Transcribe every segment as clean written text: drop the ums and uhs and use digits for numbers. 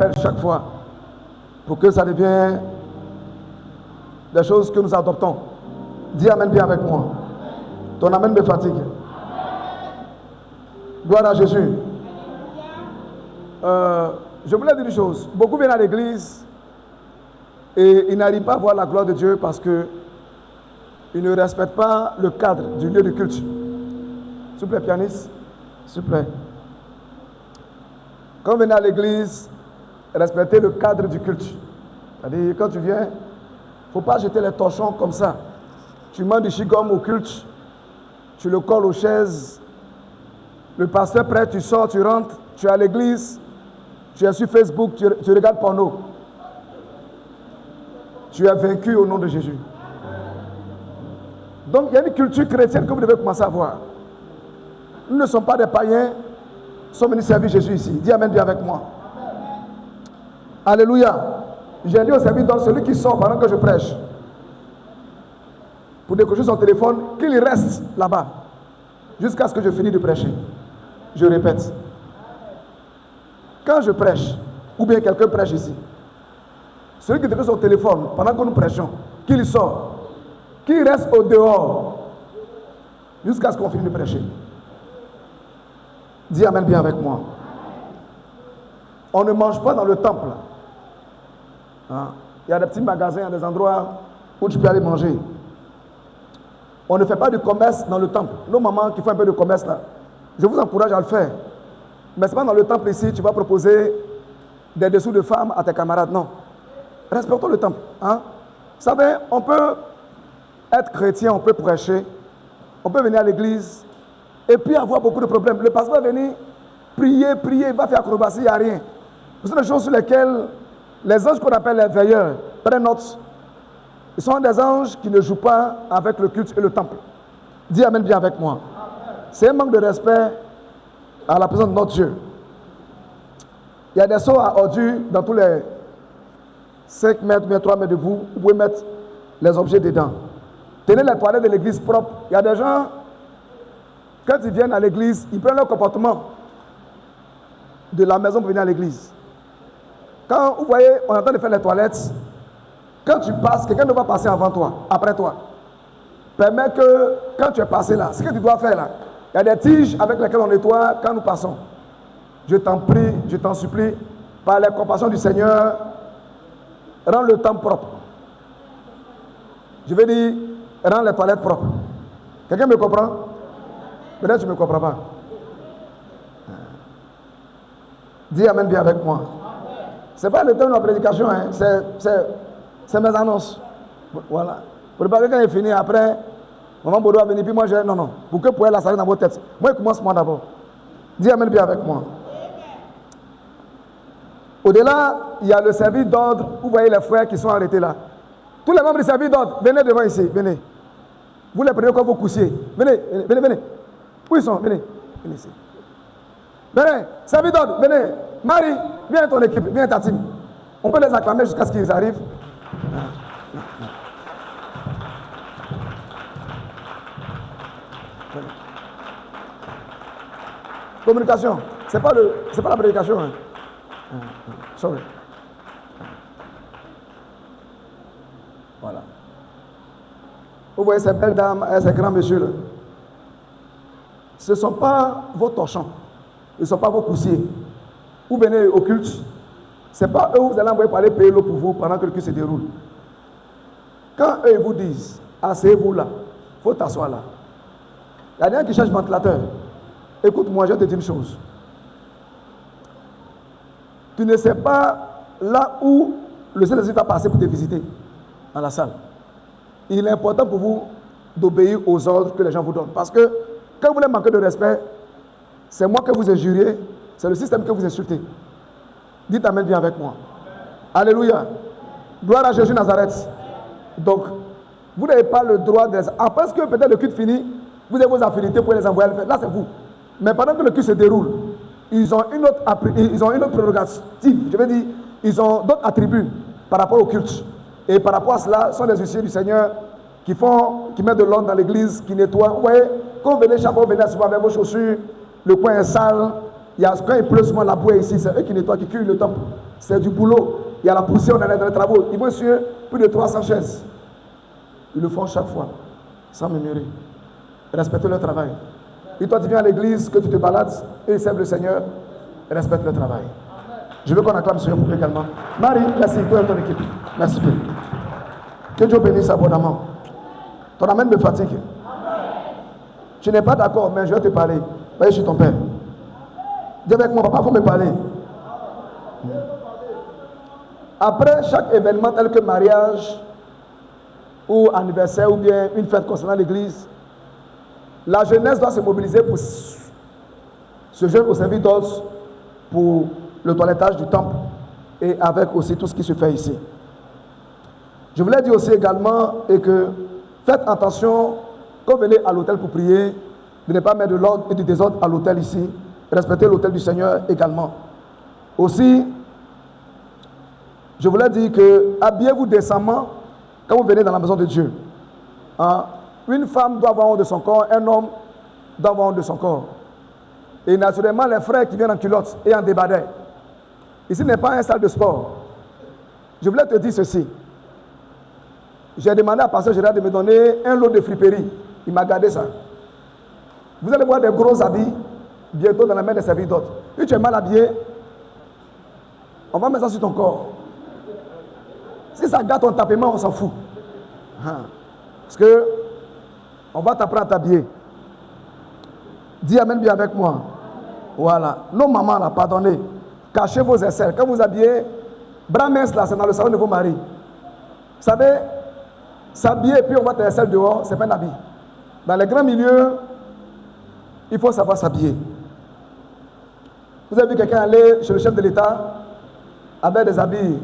rappelle chaque fois pour que ça devienne des choses que nous adoptons. Dis Amen bien avec moi. Ton Amen me fatigue. Gloire à Jésus. Je voulais dire une chose. Beaucoup viennent à l'église et ils n'arrivent pas à voir la gloire de Dieu parce qu'ils ne respectent pas le cadre du lieu de culte. S'il vous plaît, pianiste. S'il vous plaît. Quand vous venez à l'église, respectez le cadre du culte. C'est-à-dire, quand tu viens, il ne faut pas jeter les torchons comme ça. Tu manges du chewing-gum au culte, tu le colles aux chaises. Le pasteur prêt, tu sors, tu rentres, tu es à l'église, tu es sur Facebook, tu regardes porno. Tu es vaincu au nom de Jésus. Donc, il y a une culture chrétienne que vous devez commencer à voir. Nous ne sommes pas des païens, nous sommes venus servir Jésus ici. Dis Amen bien avec moi. Alléluia. J'ai dit au serviteur, celui qui sort pendant que je prêche, pour décrocher son téléphone, qu'il reste là-bas, jusqu'à ce que je finisse de prêcher. Je répète. Quand je prêche, ou bien quelqu'un prêche ici, celui qui décroche son téléphone pendant que nous prêchons, qu'il sort, qu'il reste au dehors, jusqu'à ce qu'on finisse de prêcher. Dis Amen bien avec moi. On ne mange pas dans le temple. Hein? Il y a des petits magasins, il y a des endroits où tu peux aller manger. On ne fait pas de commerce dans le temple. Nos mamans qui font un peu de commerce là, je vous encourage à le faire. Mais ce n'est pas dans le temple ici, tu vas proposer des dessous de femmes à tes camarades. Non. Respectons le temple. Hein? Vous savez, on peut être chrétien, on peut prêcher, on peut venir à l'église et puis avoir beaucoup de problèmes. Le pasteur va venir prier, il va faire acrobatie, il n'y a rien. Ce sont des choses sur lesquelles les anges qu'on appelle les veilleurs prennent note. Ils sont des anges qui ne jouent pas avec le culte et le temple. Dis Amen bien avec moi. C'est un manque de respect à la présence de notre Dieu. Il y a des seaux à ordures dans tous les 5 mètres, 3 mètres de vous. Vous pouvez mettre les objets dedans. Tenez les toilettes de l'église propres. Il y a des gens, quand ils viennent à l'église, ils prennent leur comportement de la maison pour venir à l'église. Quand vous voyez, on est en train de faire les toilettes, quand tu passes, quelqu'un ne va passer avant toi, après toi. Permets que, quand tu es passé là, ce que tu dois faire là, il y a des tiges avec lesquelles on nettoie quand nous passons. Je t'en prie, je t'en supplie, par la compassion du Seigneur, rends le temple propre. Je vais dire, rends les toilettes propres. Quelqu'un me comprend? Peut-être que tu ne me comprends pas. Dis Amen bien avec moi. Ce n'est pas le temps de la prédication, hein. C'est mes annonces. Voilà. Pour ne pas que quand il est fini, après, maman Bodo va venir, puis moi je dis non. Pour que vous pouvez la saler dans votre tête. Moi, il commence moi d'abord. Dis Amen bien avec moi. Au-delà, il y a le service d'ordre. Vous voyez les frères qui sont arrêtés là. Tous les membres du service d'ordre, venez devant ici, venez. Vous les prenez comme vos coussiers. Venez. Où ils sont? Venez ici. Venez, service d'ordre, venez. Marie, viens ton équipe, viens ta team. On peut les acclamer jusqu'à ce qu'ils arrivent. Communication, c'est pas la prédication. Hein. Sorry. Voilà. Vous voyez ces belles dames et ces grands messieurs là. Ce ne sont pas vos torchons. Ce ne sont pas vos coussiers. Vous venez au culte. Ce n'est pas eux que vous allez envoyer pour aller payer l'eau pour vous pendant que le culte se déroule. Quand eux vous disent, asseyez-vous là, il faut t'asseoir là. Il y a des gens qui cherchent ventilateur. Écoute-moi, je vais te dire une chose. Tu ne sais pas là où le Saint-Esprit va passer pour te visiter, dans la salle. Il est important pour vous d'obéir aux ordres que les gens vous donnent. Parce que quand vous voulez manquer de respect, c'est moi que vous injuriez, c'est le système que vous insultez. Dites Amen bien avec moi. Alléluia. Gloire à Jésus Nazareth. Donc, vous n'avez pas le droit de... Après que peut-être le culte finit, vous avez vos affinités pour les envoyer à le faire. Là, c'est vous. Mais pendant que le culte se déroule, ils ont une autre prérogative. Je veux dire, ils ont d'autres attributs par rapport au culte. Et par rapport à cela, ce sont des huissiers du Seigneur qui mettent de l'ordre dans l'église, qui nettoient. Vous voyez, quand vous venez chaque fois, vous venez souvent avec vos chaussures, le coin est sale, quand il pleut souvent, la boue est ici, c'est eux qui nettoient, qui curent le temple. c'est du boulot. Il y a la poussière, on est dans les travaux. Ils vont essuyer plus de 300 chaises. Ils le font chaque fois, sans murmurer. Respectez leur travail. Et toi, tu viens à l'église, que tu te balades, et ils servent le Seigneur, respecte le travail. Je veux qu'on acclame Seigneur pour également. Marie, merci, toi et ton équipe. Merci. Que Dieu bénisse abondamment. Ton amène me fatigue. Tu n'es pas d'accord, mais je vais te parler. Voyez, je suis ton père. Dis avec moi, papa, il faut me parler. Après chaque événement tel que mariage, ou anniversaire, ou bien une fête concernant l'église, la jeunesse doit se mobiliser pour se joindre au service d'ordre pour le toilettage du temple et avec aussi tout ce qui se fait ici. Je voulais dire aussi également que faites attention quand vous venez à l'hôtel pour prier, de ne pas mettre de l'ordre et du désordre à l'hôtel ici. Respectez l'hôtel du Seigneur également. Aussi, je voulais dire que habillez-vous décemment quand vous venez dans la maison de Dieu. Une femme doit avoir honte de son corps, un homme doit avoir honte de son corps. Et naturellement, les frères qui viennent en culotte et en débardeur. Ici n'est pas une salle de sport. Je voulais te dire ceci. J'ai demandé à Pasteur Gérard de me donner un lot de friperie. Il m'a gardé ça. Vous allez voir des gros habits bientôt dans la main des services d'autres. Si tu es mal habillé, on va mettre ça sur ton corps. Si ça gâte ton tapement, on s'en fout. Parce que on va t'apprendre à t'habiller. Dis Amen bien avec moi. Voilà. Nos mamans, là, pardonnez. Cachez vos aisselles. Quand vous habillez, bras minces, là, c'est dans le salon de vos maris. Vous savez, s'habiller et puis on voit tes aisselles dehors, c'est pas un habit. Dans les grands milieux, il faut savoir s'habiller. Vous avez vu quelqu'un aller chez le chef de l'État avec des habits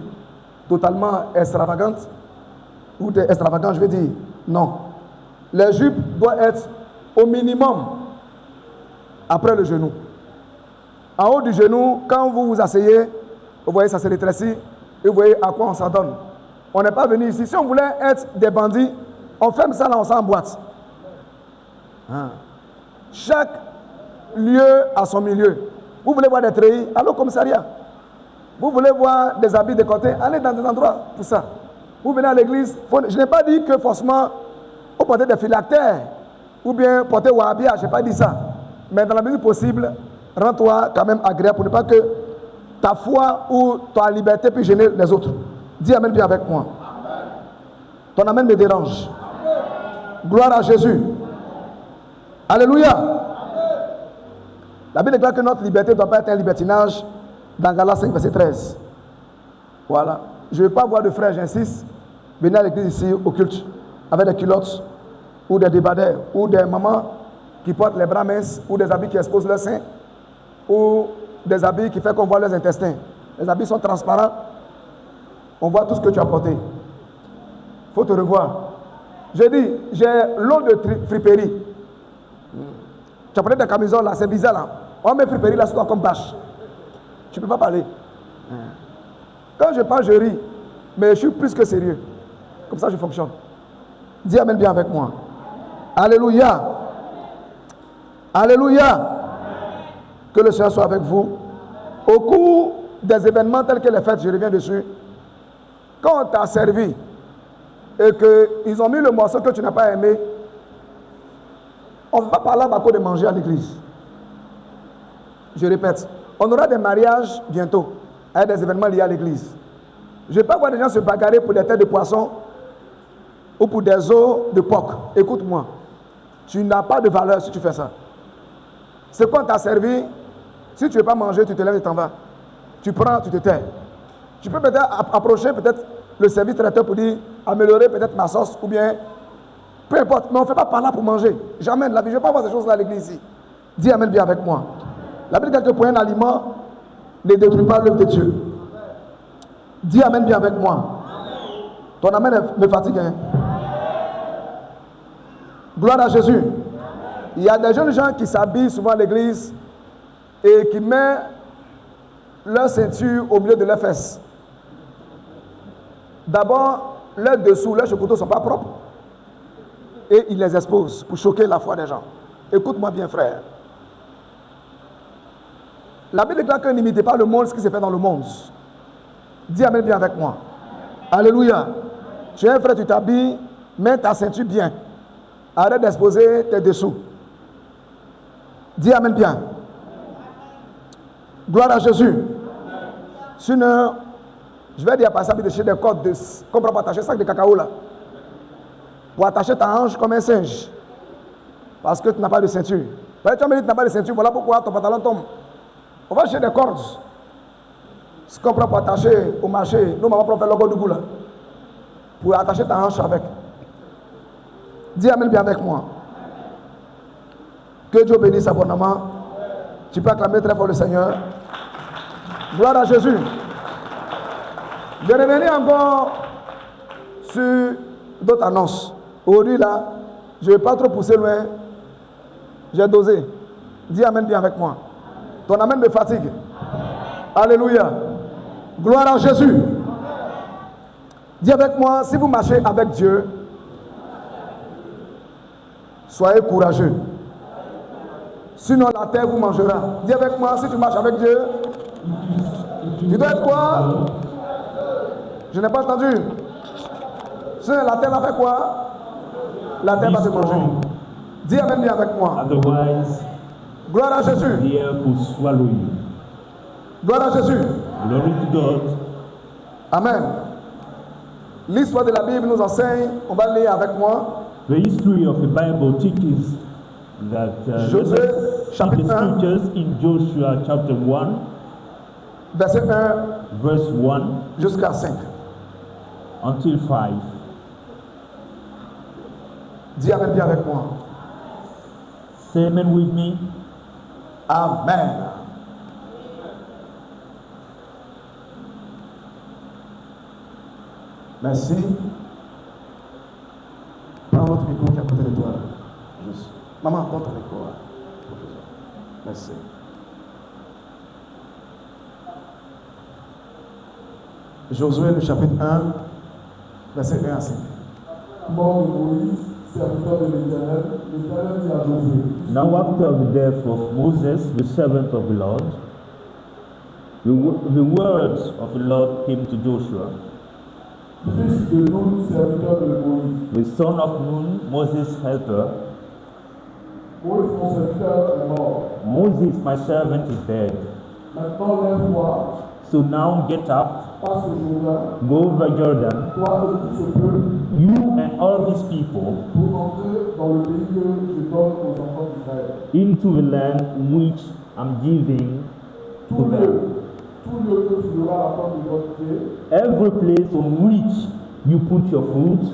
totalement extravagants ou des extravagants, je vais dire non. Les jupes doivent être au minimum après le genou. En haut du genou, quand vous vous asseyez, vous voyez ça se rétrécit et vous voyez à quoi on s'en donne. On n'est pas venu ici. Si on voulait être des bandits, on ferme ça là, on s'emboîte. Chaque lieu a son milieu. Vous voulez voir des treillis, allez au commissariat. Vous voulez voir des habits décotés, allez dans des endroits pour ça. Vous venez à l'église, je n'ai pas dit que forcément vous portez des phylactères ou bien porter wahhabia, je n'ai pas dit ça. Mais dans la mesure possible, rends-toi quand même agréable pour ne pas que ta foi ou ta liberté puisse gêner les autres. Dis Amen bien avec moi. Amen. Ton Amen me dérange. Amen. Gloire à Jésus. Amen. Alléluia. Amen. La Bible déclare que notre liberté ne doit pas être un libertinage dans Galates 5, verset 13. Voilà. Je ne veux pas voir de frères, j'insiste, venir à l'église ici au culte avec des culottes ou des débardeurs ou des mamans qui portent les bras minces ou des habits qui exposent leurs seins ou des habits qui font qu'on voit leurs intestins. Les habits sont transparents. On voit tout ce que tu as porté. Il faut te revoir. J'ai dit, j'ai l'eau de friperie. Tu as porté des camisoles là, c'est bizarre là. On met friperie là sur toi comme bâche. Tu ne peux pas parler. Quand je parle, je ris. Mais je suis plus que sérieux. Comme ça, je fonctionne. Dis Amen bien avec moi. Alléluia. Alléluia. Que le Seigneur soit avec vous. Au cours des événements tels que les fêtes, je reviens dessus. Quand on t'a servi et qu'ils ont mis le morceau que tu n'as pas aimé, on ne va pas parler à cause de manger à l'église. Je répète, on aura des mariages bientôt avec des événements liés à l'église. Je ne vais pas voir des gens se bagarrer pour des têtes de poisson ou pour des os de porc. Écoute-moi, tu n'as pas de valeur si tu fais ça. C'est quand on t'a servi, si tu ne veux pas manger, tu te lèves et t'en vas. Tu prends, tu te tais. Tu peux peut-être approcher peut-être le service traiteur pour dire améliorer peut-être ma sauce ou bien peu importe, mais on ne fait pas par là pour manger. Jamais de la vie. Je ne vais pas voir ces choses-là à l'église ici. Dis Amen bien avec moi. La Bible dit que pour un aliment ne détruit pas l'œuvre de Dieu. Dis Amen bien avec moi. Ton Amen me fatigue. Hein? Gloire à Jésus. Il y a des jeunes gens qui s'habillent souvent à l'église et qui mettent leur ceinture au milieu de leurs fesses. D'abord, leurs dessous, leurs choucouteaux ne sont pas propres. Et ils les exposent pour choquer la foi des gens. Écoute-moi bien, frère. La Bible déclare que n'imitez pas le monde, ce qui se fait dans le monde. Dis Amen bien avec moi. Alléluia. Tu es un frère, tu t'habilles, mets ta ceinture bien. Arrête d'exposer tes dessous. Dis Amen bien. Gloire à Jésus. Sinon, je vais dire à passer de chez des cordes qu'on prend pour attacher sac de cacao là. Pour attacher ta hanche comme un singe. Parce que tu n'as pas de ceinture. Tu as dit que tu n'as pas de ceinture, voilà pourquoi ton pantalon tombe. On va chercher des cordes. Ce qu'on prend pour attacher au marché, nous, maman, on fait le logo du bout là. Pour attacher ta hanche avec. Dis Amen bien avec moi. Que Dieu bénisse abondamment. Tu peux acclamer très fort le Seigneur. Gloire à Jésus. Je vais revenir encore sur d'autres annonces. Aujourd'hui là, je ne vais pas trop pousser loin. J'ai dosé. Dis Amen bien avec moi. Ton Amen me fatigue. Alléluia. Gloire à Jésus. Dis avec moi, si vous marchez avec Dieu, soyez courageux. Sinon la terre vous mangera. Dis avec moi, si tu marches avec Dieu, tu dois être quoi? Je n'ai pas entendu. Sinon la terre va faire quoi? La terre va te manger. Dis Amen bien avec moi. Otherwise, gloire à Jésus. the earth will swallow you. Gloire à Jésus. Glory to God. Amen. L'histoire de la Bible nous enseigne, on va lire avec moi. The history of the Bible teaches that Josué, the chapitre 1, scriptures in Joshua chapter 1, verset 1 verse 1 jusqu'à 5. until 5. Dis Amen bien avec moi. Say amen with me. Amen. Merci. Prends votre micro qui est à côté de toi. Juste. Maman, prends ton micro. Merci. Josué, le chapitre 1, verset 1 à 5. Mort de Moïse, serviteur de l'Éternel, l'Éternel dit à Josué, Now after the death of Moses, the servant of the Lord, the words of the Lord came to Joshua, fils de Nun, serviteur de Moïse. the son of Nun, Moses' helper. Moïse, mon serviteur, est mort. Moses, my servant, is dead. Maintenant, lève-toi, So now get up, passe le Jourdain, go over Jordan, toi et tout ce peuple, you and all these people, pour entrer dans le pays que je donne aux enfants d'Israël. into the land which I'm giving to Tout them. lieu que foulera la porte de votre pied, Every place on which you put your foot,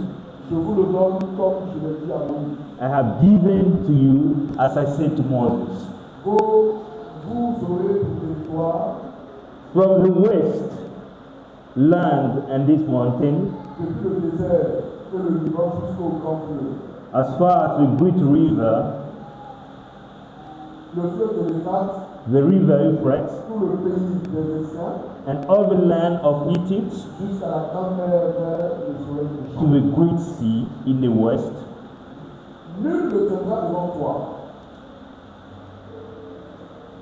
je vous le donne comme je l'ai dit à Moïse. I have given to you, as I said to Moses. Vous aurez pour territoire From the west land and this mountain, depuis le désert et le Liban jusqu'au grand fleuve. as far as the great river, Le fleuve de l'Euphrate, the river Euphrates, tout le pays des Égyptiens, and all the land of Egypt, jusqu'à la grande mer vers le soleil to couchant. the great sea in the west. Nul ne tiendra devant toi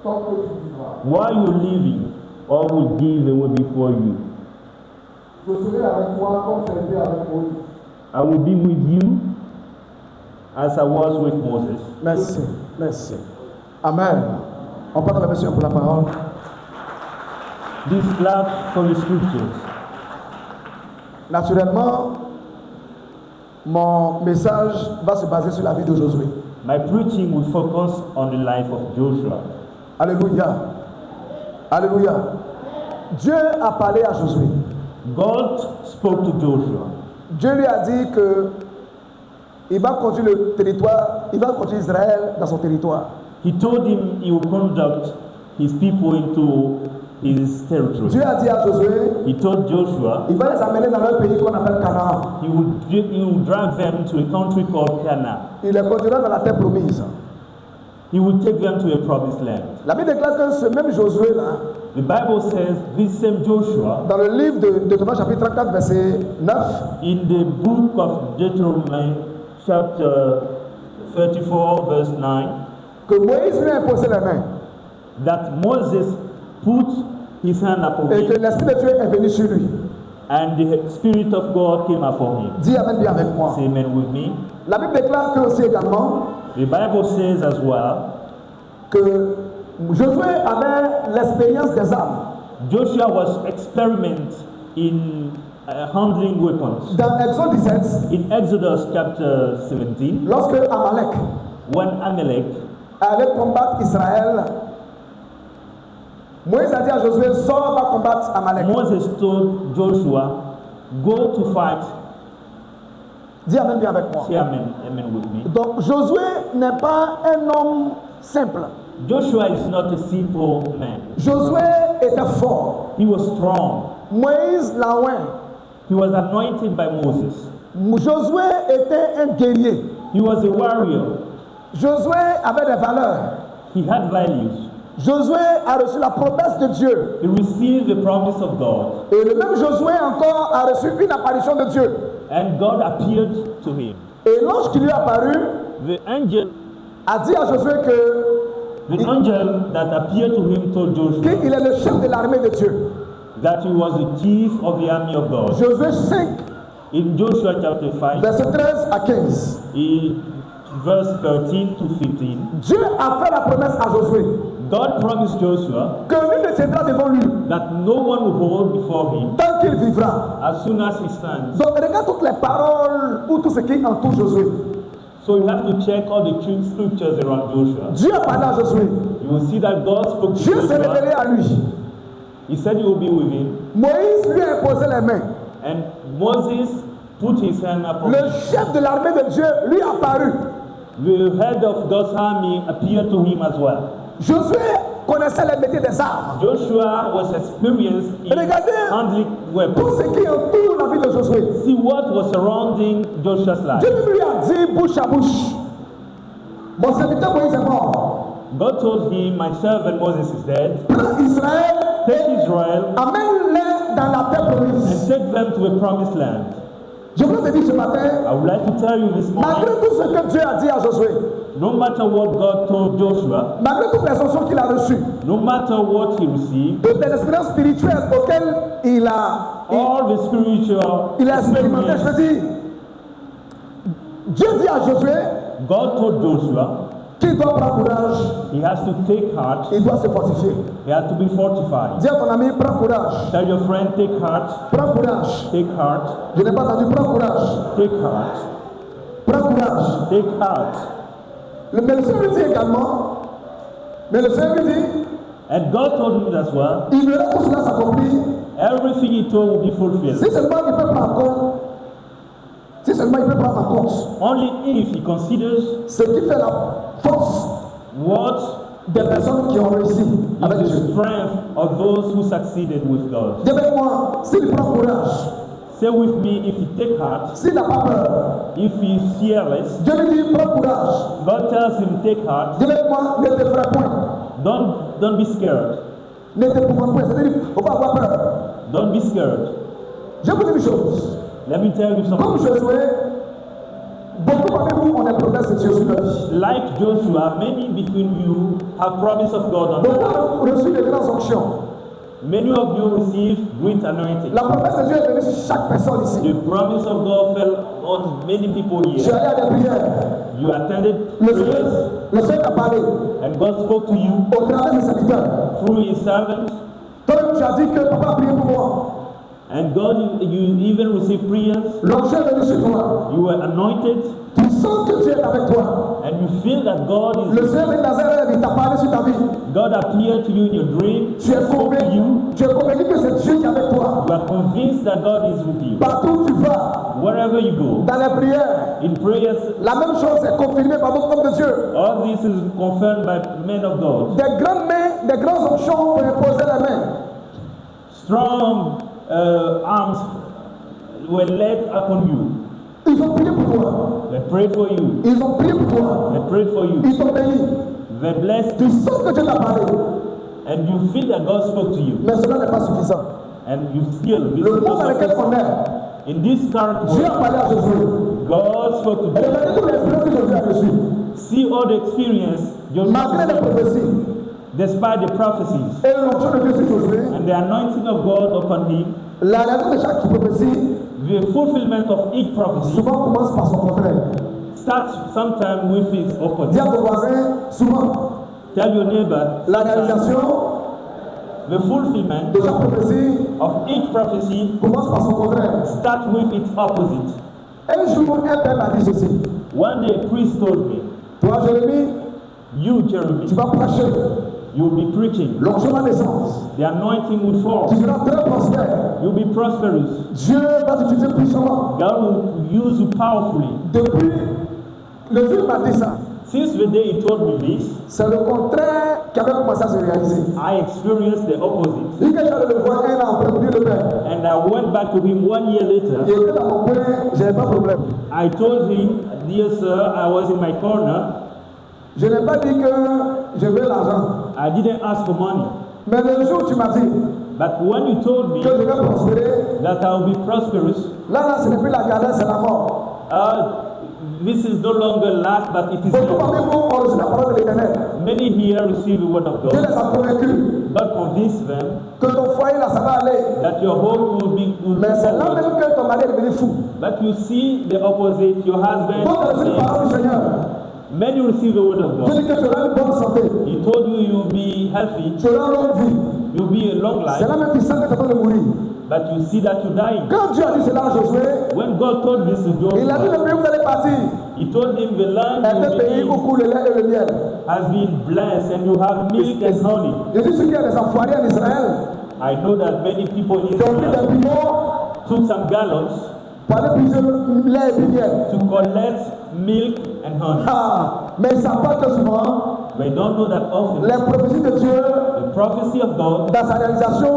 tant que tu vivras. While you're living, all will give away before you. Je serai avec toi comme j'ai été avec Moïse. I will be with you as I was with Moses. Merci. Merci. Amen. On parle à la mission pour la parole. This clap for the scriptures. Naturellement, mon message va se baser sur la vie de Josué. My preaching will focus on the life of Joshua. Alléluia. Alléluia. Dieu a parlé à Josué. God spoke to Joshua. Dieu lui a dit que il va conduire le territoire, il va conduire Israël dans son territoire. He told him he will conduct his people into his territory. Dieu a dit à Josué, He told Joshua il va les amener dans un pays qu'on appelle Canaan. he would drag them to a country called Canaan. Il les conduira dans la terre promise. He would take them to a promised land. La Bible déclare que ce même Josué là, The Bible says this same Joshua, dans le livre de Deutéronome chapitre 34 verset 9, in the book of Deuteronomy chapter 34 verse 9, que Moïse lui a imposé les mains. that Moses put his hand upon et que him, l'Esprit de Dieu est venu sur lui. and the Spirit of God came upon him. Dis Amen bien avec moi. Say amen with me. La Bible déclare que aussi également The Bible says as well, que Josué avait l'expérience des armes. Joshua was experiment in handling weapons. Dans Exode 17, In Exodus chapter 17, lorsque Amalek when Amalek allait combattre Israël, Moïse a dit à Josué, sors, va combattre Amalek. Moses told Joshua, go to fight. Dis Amen bien avec moi. Say amen, amen with me. Donc Josué n'est pas un homme simple. Joshua is not a simple man. Josué était fort. He was strong. Moïse l'a oint. He was anointed by Moses. Josué était un guerrier. He was a warrior. Josué avait des valeurs. He had values. Josué a reçu la promesse de Dieu. He received the promise of God. Et le même Josué encore a reçu une apparition de Dieu. And God appeared to him. Et l'ange qui lui est apparu The angel a dit à Josué that appeared to him told Joshua qu'il est le chef de l'armée de Dieu. that he was the chief of the army of God. Josué 5, In Joshua chapter 5, verset 13 à 15. verse 13 to 15, Dieu a fait la promesse à Josué God promised Joshua que lui ne tiendra devant lui that no one will hold before him tant qu'il vivra. as soon as he stands. Donc regarde toutes les paroles ou tout ce qui entoure Josué. So you have to check all the true scriptures around Joshua. Dieu a parlé à Josué. You will see that God spoke to Dieu s'est révélé Joshua. à lui. He said he will be with him. Moïse lui a imposé les mains. And Moses put his hand upon Le him. chef de l'armée de Dieu lui a apparu. The head of God's army appeared to him as well. Josué connaissait les métiers des armes. Joshua was experienced in Regardez handling tout weapons. ce qui entoure la vie de Josué. See what was surrounding Joshua's life. Dieu lui a dit bouche à bouche. Mon serviteur Moïse est mort. God told him, my servant Moses is dead. Prends Israël Take et Israel amène-les dans la terre promise. and take them to a promised land. Je voudrais te dire ce matin, I would like to tell you this malgré morning, tout ce que Dieu a dit à Josué, no matter what God told Joshua, malgré toutes les instructions qu'il a reçues, no matter what he received, toutes les expériences spirituelles auxquelles il a all the spiritual expérimenté, je veux dire, Dieu dit à Josué God told Joshua qu'il doit prendre courage, he has to take heart, il doit se fortifier. he has to be fortified. Dis à ton ami, prends courage, Tell your friend, take heart, prends courage. take heart, Je n'ai pas entendu, prends courage, take heart, prends courage. take heart. Mais le Seigneur lui dit également, mais le Seigneur lui dit, And God told him as well, il verra tout cela s'accomplir everything he told will be fulfilled. si seulement il peut prendre en compte, si seulement il peut prendre en compte Only if he considers ce qui fait la force what des personnes qui ont réussi avec is the Dieu. strength of those who succeeded with God. Dis avec moi, s'il prend courage, Say with me, if he take heart, s'il n'a pas peur, if he is fearless, Dieu lui dit prends courage. God tells him take heart, Dis avec moi, ne te ferai point, don't be scared, ne te pouvons point. C'est-à-dire, il ne faut pas avoir peur. don't be scared. Je vous dis une chose, Let me tell you comme something. Josué, beaucoup parmi vous ont des promesses de Dieu sur leur vie. Like Joshua, many between you have promise of God on Beaucoup them. ont reçu de grandes onctions. Many of you receive great anointing. La promesse de Dieu est venue sur chaque personne ici. The promise of God fell on many people Je suis here. allé à des prières. You attended Le prayers Seigneur t'a parlé and God spoke to you au travers des serviteurs. through his servants. Toi, tu as dit que papa a prié pour moi. And God, you even received prayers. L'onction est venue sur toi. You were anointed Tu sens que Dieu est avec toi. and you feel that God Le is. Seigneur de Nazareth, il t'a parlé sur ta vie. God appeared to you in your dream. Tu es Spoke to you. convaincu que c'est Dieu qui est avec toi. You are convinced that God is with you. Partout où tu vas, Wherever you go, dans les prières, in prayers, la même chose est confirmée par d'autres hommes de Dieu. all this is confirmed by men of God. Des grandes mains, des grands onctions pour imposer les mains. Strong arms were laid upon you. Ils ont prié pour toi. They prayed for you. Ils ont prié pour toi. They prayed for you. Ils t'ont béni. They blessed Tu you. sens que Dieu t'a parlé. And you feel that God spoke to you. Mais cela n'est pas suffisant. And you still, this Le is monde dans not lequel on sufficient. est, In this current Dieu a world, parlé à Josué. God spoke to Et you. regardez toute l'expérience que Josué a reçue. See all the experience Malgré les Joshua, prophéties, despite the prophecies et l'onction de Dieu sur Josué, and the anointing of God upon him, la réalisation de chaque prophétie the fulfillment of each prophecy souvent commence par son contraire. starts sometime with its Dis opposite. à ton voisin, souvent, Tell your neighbor, la réalisation the fulfillment de chaque prophétie of each prophecy commence par son contraire. starts with its opposite. Un jour, un père m'a dit ceci. One day a priest told me, Toi, Jérémie, you Jeremy, tu vas prêcher. you'll be preaching, L'onction va naissance. the anointing will fall, Tu seras très prospère. you'll be prosperous, Dieu va t'utiliser puissamment. God will use you powerfully. Depuis le jour où il m'a dit ça, Since the day he told me this, c'est le contraire qui avait commencé à se réaliser. I experienced the opposite. Il dit que j'allais le voir un an après, pour dire le père. And I went back to him 1 year Il later. était dans mon coin, j'avais pas de problème. I told him, dear sir, I was in my corner. Je n'ai pas dit que je veux l'argent. I didn't ask for money. Mais le jour où tu m'as dit But when you told me que je vais prospérer, that I will be prosperous, là, ce n'est plus la galère, c'est la mort. this is no longer lack, but it is Beaucoup parmi life. vous ont reçu la parole de l'Éternel. Many here receive the word of Dieu God, les a convaincus but convince them que ton foyer là, ça va aller. that your home will be Mais c'est là forward. même que ton mari est devenu fou. But you see the opposite, your husband, Donc, tu as reçu la parole du Seigneur. many receive the word of Dieu God. dit que tu auras une bonne santé. He told you you'll be healthy, Tu auras une longue vie. you'll be a long C'est life, là même qu'il sent que tu es en train de mourir. but you see that you're dying. Quand Dieu a dit cela à Josué, When God told this to il a dit Joshua, le pays où vous allez partir he told him the land est un you pays will où be coule le lait et le miel. has been blessed and you have milk and honey. Je dis ce qu'il y a des enfoirés en Israël I know that many people in qui ont pris des Israel bidons took some gallons pour aller puiser le lait et le miel. to collect milk and honey. Ah, mais ils ne savent pas que souvent, They don't know that often les prophéties de Dieu, the prophecy of God dans sa réalisation,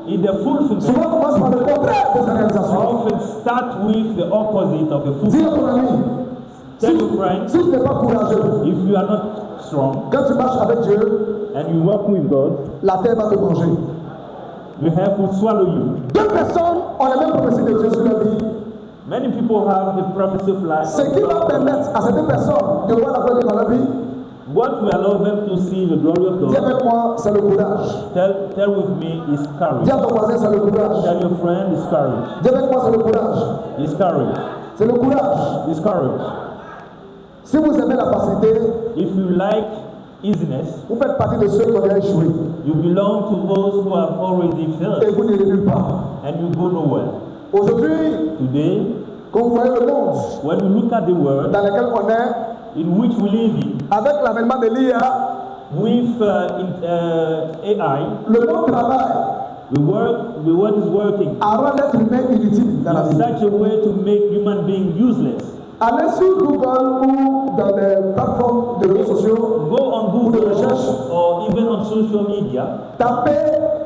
in the fulfillment souvent commence par le contraire de sa réalisation. often start with the opposite of the Dis à fulfillment. ton ami, Tell your friends, si tu n'es pas courageux, if you are not strong quand tu marches avec Dieu, and you walk with God, la terre va te manger. the earth will swallow you. Deux personnes ont la même prophétie de Dieu sur leur vie. Many people have the prophecy of life. Ce qui va permettre à certaines personnes de voir la gloire de Dieu dans leur vie, What will allow them to see the glory of dis God? avec moi, c'est le courage. Tell with me is courage. Dis à ton voisin, c'est le courage. Tell your friend is courage. Dis avec moi, c'est le courage. Is courage. C'est le courage. Is courage. Si vous aimez la facilité, If you like easiness, vous faites partie de ceux qui ont déjà échoué you belong to those who have already et failed vous n'irez nulle part. and you go nowhere. Aujourd'hui, Today, quand vous voyez le monde when you look at the world dans lequel on est, in which we live in, avec l'avènement de l'IA, with AI, le monde travaille the world is working à rendre l'être humain inutile dans la in vie. such a way to make human beings useless. Allez sur Google ou dans les plateformes de réseaux sociaux, Go on Google or even on social media tapez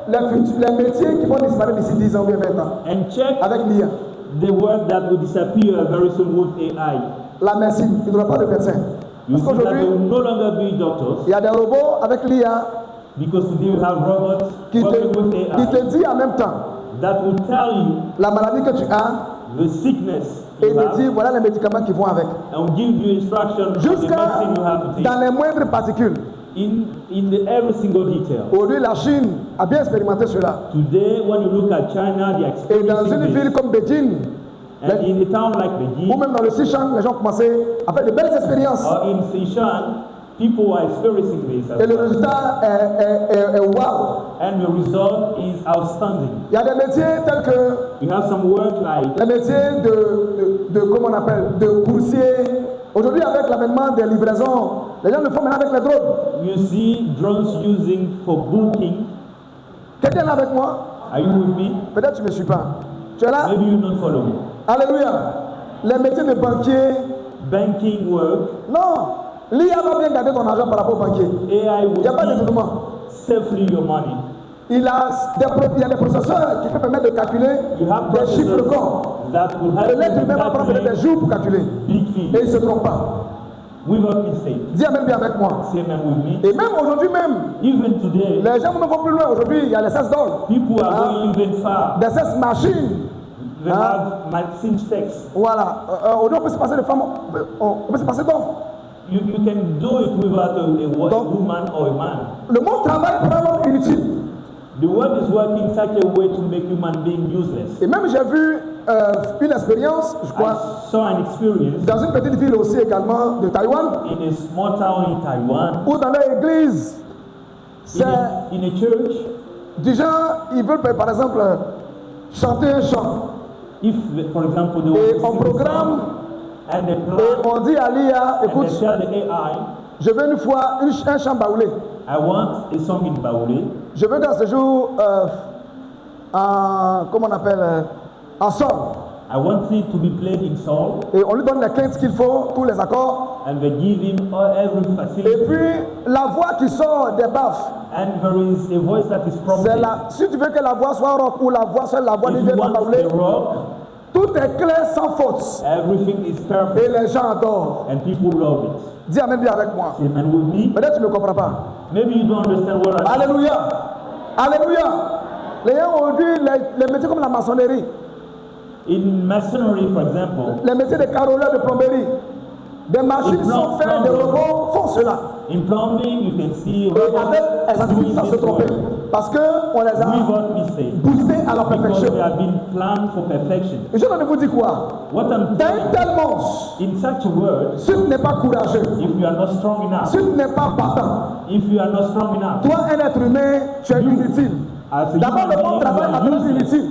les métiers qui vont disparaître d'ici 10 ans ou bien 20 ans and check avec l'IA. the work that will disappear very soon with AI. La médecine, il n'y aura pas de médecin. You Parce see that there qu'aujourd'hui, will no longer be doctors il y a des robots avec l'IA because today we have robots qui working with qui AI te dit en même temps that will tell you la maladie que tu as the sickness et you te have dire voilà les médicaments qui vont avec. and will give you instruction on the Jusqu'à medicine you have to take dans les moindres particules. in every single detail. Aujourd'hui, la Chine a bien expérimenté cela. Today, when you look at China, they are Et dans une experiencing ville this. comme Beijing, And in a town like ou Beijing même dans le Sichuan, les gens ont commencé à faire de belles expériences. or in Sichuan, people are experiencing this as Et le well. résultat est wow. And the result is outstanding. Il y a des métiers tels que You have some work like les métiers comment on appelle, de coursier. Aujourd'hui, avec l'avènement des livraisons, les gens le font maintenant avec les drones. you see drones using for booking. Quelqu'un est là avec moi? Are you with me? Peut-être que tu ne me suis pas. Tu es là? Maybe you don't follow me. Alléluia. Les métiers de banquier. Banking work, Non. L'IA va bien garder ton argent par rapport au banquier. AI Il n'y a pas de will détournement. keep safely your money. Il y a des processeurs qui peuvent permettre de calculer You have des chiffres de processors corps. that will help Et l'être you humain va prendre peut-être des calculate jours pour calculer. big Et things il ne se trompe pas. without mistake. Dis Amen bien avec moi. Say amen with me. Et même aujourd'hui même, Even today, les gens ne vont plus loin. Aujourd'hui, il y a les 16 dollars. people are going even far. Des 16 machines. They have machine sex. Voilà. Aujourd'hui, on peut se passer de femmes. On peut se passer d'hommes. You can do it without a woman or a man. Le monde travaille pour rendre l'homme inutile. The world is working such a way to make human being useless. Et même j'ai vu une expérience, je crois, I saw an experience dans une petite ville aussi également de Taïwan, in a small town in Taiwan, où dans leur église, c'est in a church. des gens, ils veulent par exemple chanter un chant. If, for example, they Et want on to sing a programme, song and they et plan on dit à l'IA, and écoute, they tell the AI, je veux une fois un chant baoulé. I want a song in Baoulé. Je veux dans ce jour, comment on appelle, en sol. I want it to be played in soul, Et on lui donne les quintes qu'il faut, tous les accords. and they give him every Et facility. puis, la voix qui sort des baffes, And there is a voice that is c'est prompted. si tu veux que la voix soit rock ou la voix soit la voix du If vieux you want baoulé, the rock, tout est clair sans faute. everything is Et perfect, les gens adorent. and people love it. Dis Amen bien avec moi. Say amen with me. Peut-être que tu ne me comprends pas. Maybe you don't understand what I'm saying. Alléluia. Alléluia. Les gens ont dit les métiers comme la maçonnerie, In masonry, for example, les métiers de caroleurs, de plomberie, des machines sont faites, des robots font cela. in plumbing, you can see Et avec, elles ont doing fini sans se this tromper. work Parce qu'on les a without mistake, boostés à la because perfection. they have been planned for perfection. Et je vais vous dire quoi? What I'm Dans telling un tel monde, in such a word, si tu n'es pas courageux, if you are not strong enough, si tu n'es pas partant, if you are not strong enough, toi, un être humain, tu es inutile. as a D'abord, human le monde being, travaille à te rendre inutile.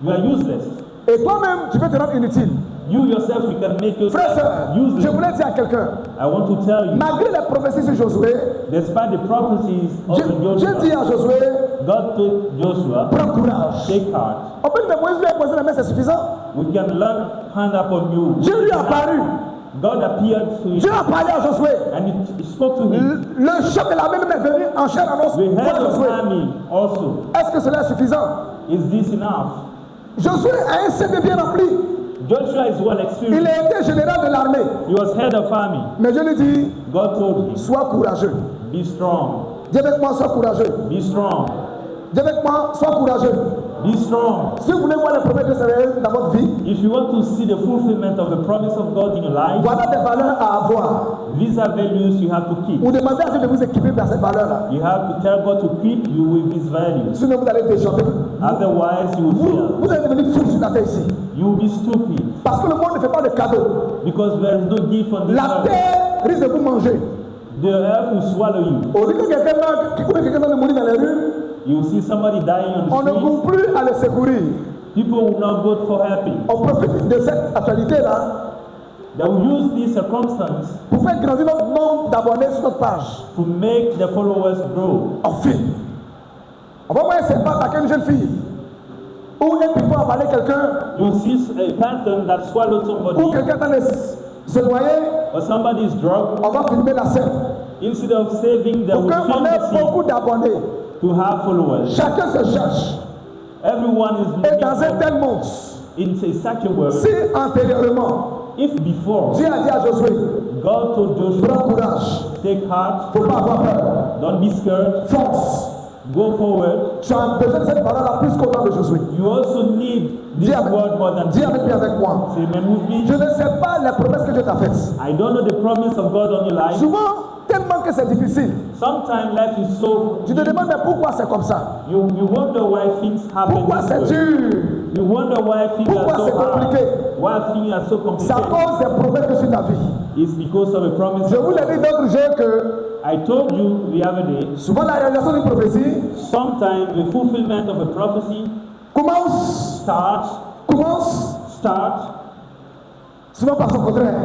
you are useless. Et toi-même, tu peux te rendre inutile. You yourself, you can make Frère, yourself sœur, je useless. voulais dire à quelqu'un, I want to tell you, malgré les prophéties sur Josué, despite the prophecies of j'ai dit Joshua, à Josué, God told Joshua, prends courage. take heart. On peut dire, mais Moïse lui a posé la main, c'est suffisant. We can learn hand upon you. Dieu lui a apparu. God appeared to him Dieu a parlé à Josué. and he spoke to him. Le chef de l'armée même est venu en chair en os The pour head of Josué. army also. Est-ce que cela est suffisant? Is this enough? Josué a un CV bien rempli. Joshua is well Il experienced. a été général de l'armée. He was head of army. Mais je lui dis, God told him, sois courageux. be strong. Dis avec moi, sois courageux. Be strong. Dis avec moi, sois courageux. Be strong. Si vous voulez voir les promesses de Dieu dans votre vie, If you want to see the fulfillment of the promise of God in your life, voilà des valeurs à avoir. these are values you have to keep. Vous demandez à Dieu de vous équiper dans ces valeurs-là. You have to tell God to keep you with these values. Sinon, vous allez déchanter. Otherwise, you will fail. Vous allez devenir fou sur la terre ici. You will be stupid Parce que le monde ne fait pas de cadeaux. because there is no gift on this La earth. terre risque de vous manger. The earth will swallow you. Au lieu que quelqu'un meure, que quelqu'un va mourir dans les rues, You will see somebody dying on on the ne street. court plus à le secourir. People will not go for helping. On profite de cette actualité-là They will use this circumstance pour faire grandir notre nombre d'abonnés sur notre page. to make the followers grow. En film. On va voir un sympa attaquer une jeune fille. Ou un pipeau a parlé quelqu'un. You see a person that swallowed Ou somebody quelqu'un est en train de se noyer. or somebody is drugged. On va filmer la scène. Instead of saving, they Pour will qu'on film ait the scene beaucoup d'abonnés. to have followers. Chacun se cherche. Everyone is Et dans un looking tel monde, in such a world. si antérieurement, If before Dieu a dit à Josué, God told Joshua, prends courage, take heart, faut pas avoir peur, don't be scared, fonce. go forward, Tu as besoin de cette parole-là plus qu'au temps de Josué. you also need this Dis avec, word more than dis avec moi. Say amen with me. Je ne sais pas les promesses que Dieu t'a faites. I don't know the promise of God on your life. Souvent, tellement que c'est difficile, Sometimes life is so. tu te demandes mais pourquoi c'est comme ça? You wonder why things happen Pourquoi this c'est way. dur? You wonder why things Pourquoi are c'est so hard. compliqué? Why things are so C'est à complicated. cause des promesses que sur ta vie. It's because of a promise. Je vous l'ai dit d'autres jours que I told you the other day. souvent la réalisation d'une prophétie Sometimes the fulfillment of a prophecy commence, starts souvent par son contraire.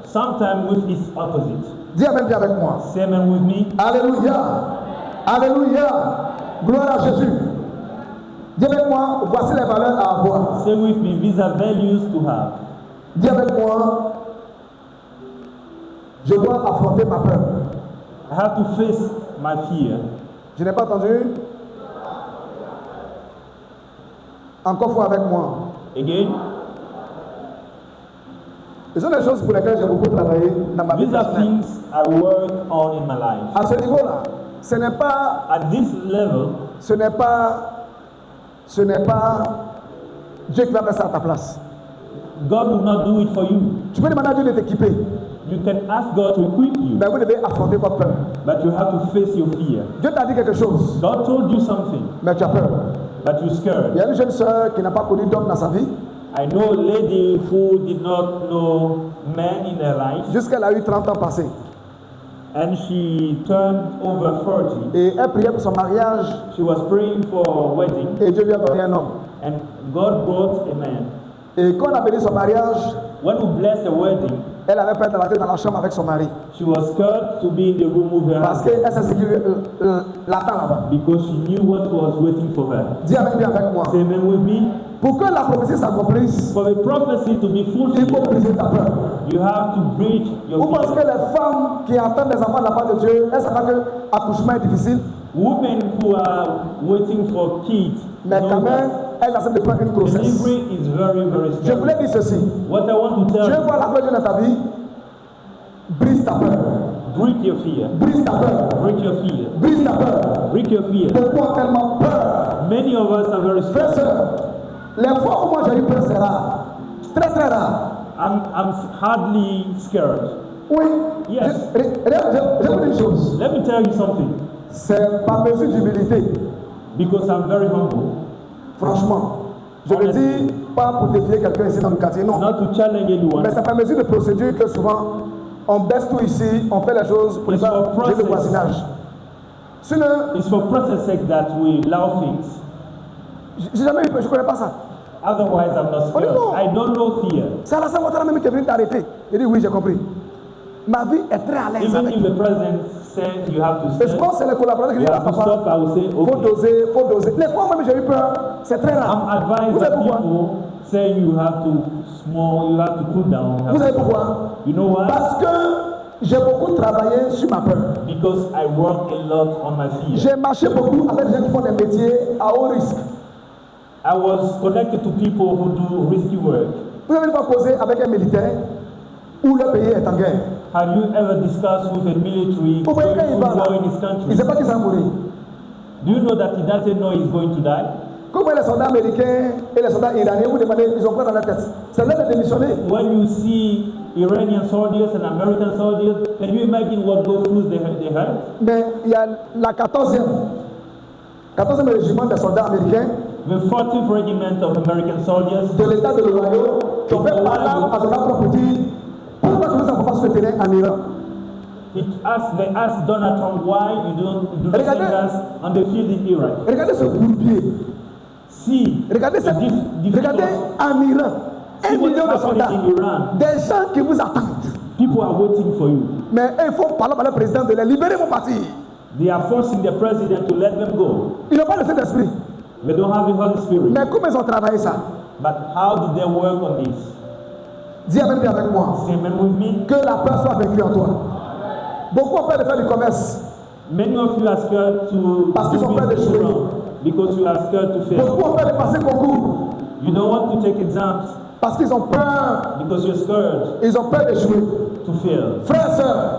sometimes with its opposite. Dis Amen bien avec moi. Say amen with me. Alléluia. Alléluia. Gloire à Jésus. Dis avec moi, voici les valeurs à avoir. Say with me. These are values to have. Dis avec moi, je dois affronter ma peur. I have to face my fear. Je n'ai pas entendu. Encore fois avec moi. Again, Ce sont des choses pour lesquelles j'ai beaucoup travaillé dans ma vie these are personnelle. things I work on in my life. À ce niveau-là, ce n'est pas, At this level, ce n'est pas Dieu qui va faire ça à ta place. God will not do it for you. Tu peux demander à Dieu de t'équiper. You can ask God to equip you, Mais vous devez affronter votre peur. but you have to face your fear. Dieu t'a dit quelque chose, God told you something, mais tu as peur. but you're Il scared. y a une jeune sœur qui n'a pas connu d'homme dans sa vie I know a lady who did not know man in her life, jusqu'à elle a eu 30 ans passés. and she turned over 40. Et elle priait pour son mariage She was praying for a wedding, et Dieu lui a donné un homme. and God brought a man. Et quand on a béni son mariage, When we blessed the wedding, elle avait peur de rentrer dans la chambre avec son mari. she was scared to be in the room with her Parce husband qu'elle sait ce qui l'attend là-bas. because she knew what was waiting for her. Dis avec moi. Say amen with me. Pour que la prophétie s'accomplisse, For the prophecy to be il faut fulfilled, briser ta peur. you have to break your Vous pensez que fear. les femmes qui attendent des enfants de la part de Dieu, elles savent que l'accouchement est difficile, Women who are waiting for kids mais know quand même, that elles acceptent de prendre une grossesse. delivery is very, very Je voulais scary. dire ceci. What I want to Dieu tell you, voit la gloire de Dieu dans ta vie, brise ta peur. break your fear. Brise ta peur. Break your fear. Brise ta peur. Break your fear. Beaucoup ont tellement peur. Many of us are very Frères et scared. sœurs, les fois où moi j'ai eu peur, c'est rare. Très très rare. I'm hardly scared. Oui. Yes. Je vous dis une chose. Let me tell you something, C'est par mesure d'humilité. because I'm very humble. Franchement. Je le dis pas pour défier quelqu'un ici dans le quartier, non. Not to challenge anyone, Mais c'est par mesure de procédure que souvent on baisse tout ici, on fait les choses pour ne It's for pas gérer le process. voisinage. Sinon, it's for process sake that we allow things. j'ai jamais eu peur, je ne connais pas ça. Otherwise, I'm not Oh, scared. no. I don't know fear. C'est à la Saint-Ouattara même qui est venu t'arrêter. Il dit oui, j'ai compris. Ma vie est très à l'aise Even avec. if the president said you have to Et je stop, pense que c'est les collaborateurs qui you disent ah, have to papa, stop, I will say, faut okay. doser, faut doser. Les fois même j'ai eu peur, c'est très I'm rare. Vous advised savez that pourquoi? people say you have to small, you have to cool down. you have Vous to savez stop. pourquoi? You know why? Parce que j'ai beaucoup travaillé sur ma peur. Because I work a lot on my fear. J'ai marché beaucoup avec des gens qui font des métiers à haut risque. I was connected to people who do risky work. Vous avez une fois causé avec un militaire où le pays est en guerre. Have you ever discussed with a military Vous voyez quand il va là, war in his il ne country? sait pas qu'il va mourir. Do you know that he doesn't know he's going to die? Quand vous voyez les soldats américains et les soldats iraniens, vous demandez, ils ont quoi dans la tête? C'est l'heure de démissionner. When you see Iranian soldiers and American soldiers, can you imagine what goes through their head? Mais il y a la 14e régiment des soldats américains The 40th Regiment of American soldiers, de l'État de l'Ohio qui ont fait par là à Donald Trump pour dire pourquoi tu ne nous avons pas sur le terrain en Iran. they asked Donald Trump why you do not Regardez. send us on the field in Iraq. Regardez ce bourbier. See, Regardez, the regardez en Iran. See 1 what's million de happening soldats. in Iran. Des gens qui vous attendent. People are waiting for you. Mais eux, il faut parler par le président de les libérer pour partir. They are forcing the president to let them go. Ils n'ont pas le Saint-Esprit. They don't have the Holy Spirit. Mais comment ils ont travaillé ça? But how did they work on this? Dis avec moi. Say amen with me. Que la peur soit vaincue en toi. Beaucoup ont peur de faire du commerce. Many of you are scared to Parce qu'ils do ont peur business d'échouer. wrong because you are scared to fail. Beaucoup ont peur de passer concours. You don't want to take exams Parce qu'ils ont peur. because you're scared Ils ont peur d'échouer. to fail. Frères et sœurs,